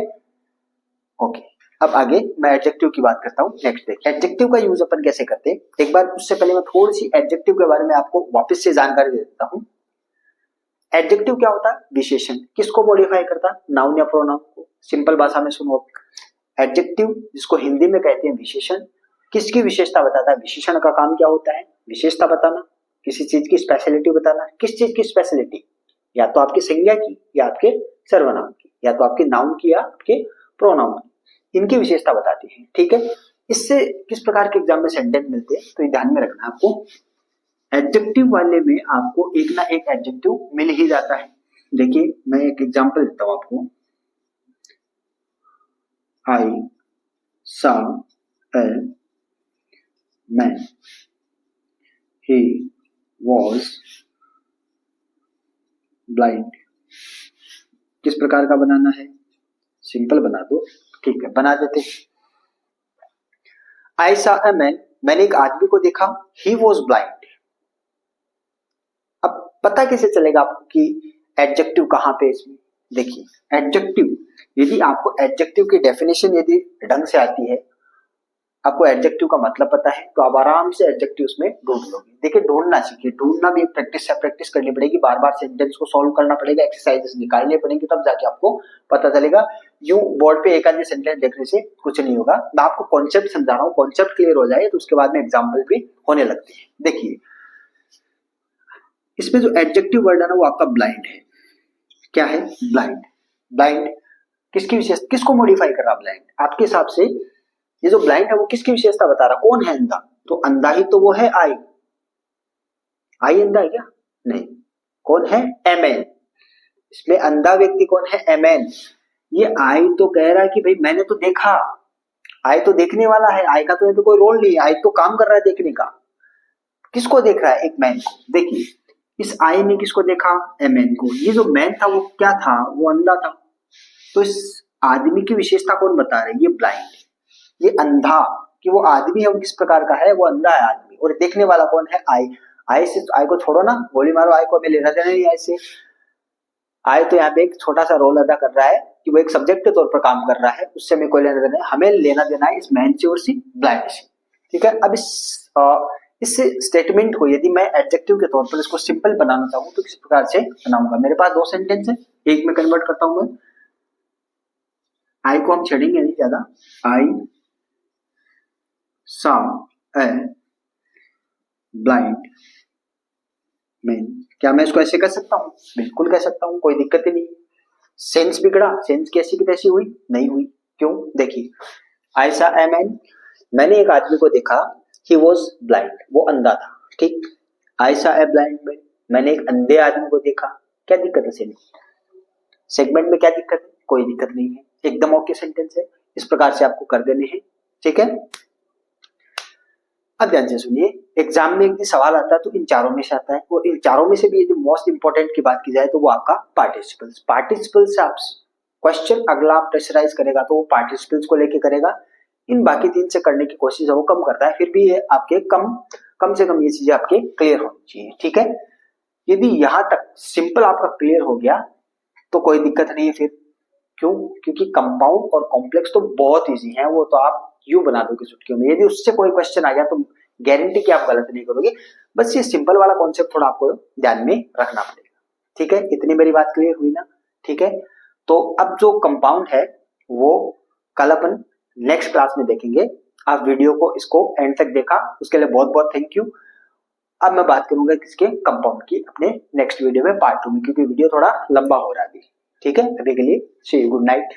ओके। अब आगे मैं एडजेक्टिव की बात करता हूं। नेक्स्ट देखिए एडजेक्टिव का यूज अपन कैसे करते हैं। एक बार उससे पहले मैं थोड़ी सी एडजेक्टिव के बारे में आपको वापस से जानकारी दे देता हूं। एडजेक्टिव क्या होता है, विशेषण। किसको मॉडिफाई करता है, नाउन या प्रोनाउन को। सिंपल भाषा में सुनो, एडजेक्टिव जिसको हिंदी में कहते हैं विशेषण, किसकी विशेषता बताता है। विशेषण का काम क्या होता है, विशेषता बताना, किसी चीज की स्पेशलिटी बताना। किस चीज की स्पेशलिटी, या तो आपकी संज्ञा की, या आपके सर्वनाम की, या तो आपके नाउन की, या आपके प्रोनाउन की। इनकी विशेषता बताती है। ठीक है, इससे किस प्रकार के एग्जाम में सेंटेंस मिलते हैं, तो ये ध्यान में रखना आपको। एडजेक्टिव वाले में आपको एक ना एक एडजेक्टिव मिल ही जाता है। देखिए मैं एक एग्जांपल देता हूं आपको। आई saw a man, he was blind। किस प्रकार का बनाना है, सिंपल बना दो। ठीक है, बना देते। आई saw a man, मैंने एक आदमी को देखा, he was blind। अब पता कैसे चलेगा आपको कि एडजेक्टिव कहां पे इसमें। देखिए एडजेक्टिव, यदि आपको एडजेक्टिव की डेफिनेशन यदि ढंग से आती है, आपको एडजेक्टिव का मतलब पता है, तो आप आराम से एडजेक्टिव में ढूंढ लोगे। देखिए ढूंढना सीखिए, ढूंढना भी प्रैक्टिस से प्रैक्टिस करनी पड़ेगी। बार बार सेंटेंस को सॉल्व करना पड़ेगा, एक्सरसाइजेस निकालने पड़ेंगे, तब जाके आपको पता चलेगा। यूं बोर्ड पे एक आधे सेंटेंस देखने से कुछ नहीं होगा। मैं आपको कॉन्सेप्ट समझा रहा हूँ, कॉन्सेप्ट क्लियर हो जाए तो उसके बाद में एग्जाम्पल भी होने लगते हैं। देखिए इसमें जो एडजेक्टिव वर्ड है ना वो आपका ब्लाइंड है। क्या है, ब्लाइंड। ब्लाइंड किसकी विशेष, किसको मॉडिफाई कर रहा ब्लाइंड आपके हिसाब से। ये जो ब्लाइंड है वो किसकी विशेषता बता रहा, कौन है अंधा, तो अंधा ही तो वो है आई। आई अंधा है क्या, नहीं। कौन है, एमएन। इसमें अंधा व्यक्ति कौन है, एमएन। ये आई तो कह रहा है कि भाई मैंने तो देखा। आई तो देखने वाला है, आई का तो ये तो कोई रोल नहीं है, आई तो काम कर रहा है देखने का। किसको देख रहा है, एक मैन को। देखिए इस आई ने किसको देखा, एमएन को। ये जो मैन था वो क्या था, वो अंधा था। तो इस आदमी की विशेषता कौन बता रहे, ये ब्लाइंड। ये अंधा, कि वो आदमी है वो किस प्रकार का है, वो अंधा है आदमी। और देखने वाला कौन है, आई। आई से, आई को छोड़ो ना, गोली मारो आई को, हमें लेना देना नहीं आई से। आई तो यहाँ पे एक छोटा सा रोल अदा कर रहा है कि वो एक सब्जेक्ट के तौर पर काम कर रहा है, उससे हमें कोई लेना देना है। हमें लेना देना है इस मैन से और सी ब्लाइंड से। ठीक है, अब इस स्टेटमेंट को यदि मैं एडजेक्टिव के तौर पर इसको सिंपल बनाना चाहूँ तो किस प्रकार से बनाऊंगा। मेरे पास दो सेंटेंस है, एक में कन्वर्ट करता हूं मैं। आई को हम छेड़ेंगे नहीं ज्यादा। आई saw a blind man। क्या मैं इसको ऐसे कर सकता हूँ, बिल्कुल कह सकता हूँ, कोई दिक्कत ही नहीं। सेंस बिगड़ा, सेंस कैसी की तैसी हुई, नहीं हुई। क्यों, देखिए आई saw a man, मैंने एक आदमी को देखा, he was blind, वो अंधा था। ठीक, आई saw a blind man, मैंने एक अंधे आदमी को देखा। क्या दिक्कत है, सेगमेंट में क्या दिक्कत है, कोई दिक्कत नहीं है, एकदम ओके सेंटेंस है। इस प्रकार से आपको कर देने हैं। ठीक है, अब ध्यान से सुनिए, एग्जाम में एक भी सवाल आता है तो इन चारों में से आता है, और इन चारों में से भी यदि मोस्ट इंपोर्टेंट की बात की जाए तो वो आपका पार्टिसिपल्स। पार्टिसिपल्स से आप क्वेश्चन अगला प्रेशराइज करेगा तो वो पार्टिसिपल्स को लेके करेगा। इन बाकी तीन से करने की कोशिश है वो कम करता है, फिर भी ये आपके कम से कम ये चीजें आपके क्लियर होनी चाहिए। ठीक है, यदि यहां तक सिंपल आपका क्लियर हो गया तो कोई दिक्कत नहीं है। फिर क्यों, क्योंकि कंपाउंड और कॉम्प्लेक्स तो बहुत इजी है, वो तो आप यूं बना दोगे चुटकियों में। यदि उससे कोई क्वेश्चन आ गया तो गारंटी कि आप गलत नहीं करोगे। बस ये सिंपल वाला कॉन्सेप्ट थोड़ा आपको ध्यान में रखना पड़ेगा। ठीक है, इतनी मेरी बात क्लियर हुई ना। ठीक है, तो अब जो कंपाउंड है वो कल अपन नेक्स्ट क्लास में देखेंगे। आप वीडियो को इसको एंड तक देखा, उसके लिए बहुत बहुत थैंक यू। अब मैं बात करूंगा किसके, कंपाउंड की, अपने नेक्स्ट वीडियो में पार्ट 2 में, क्योंकि वीडियो थोड़ा लंबा हो रहा है अभी। ठीक है, अभी के लिए सी यू, गुड नाइट।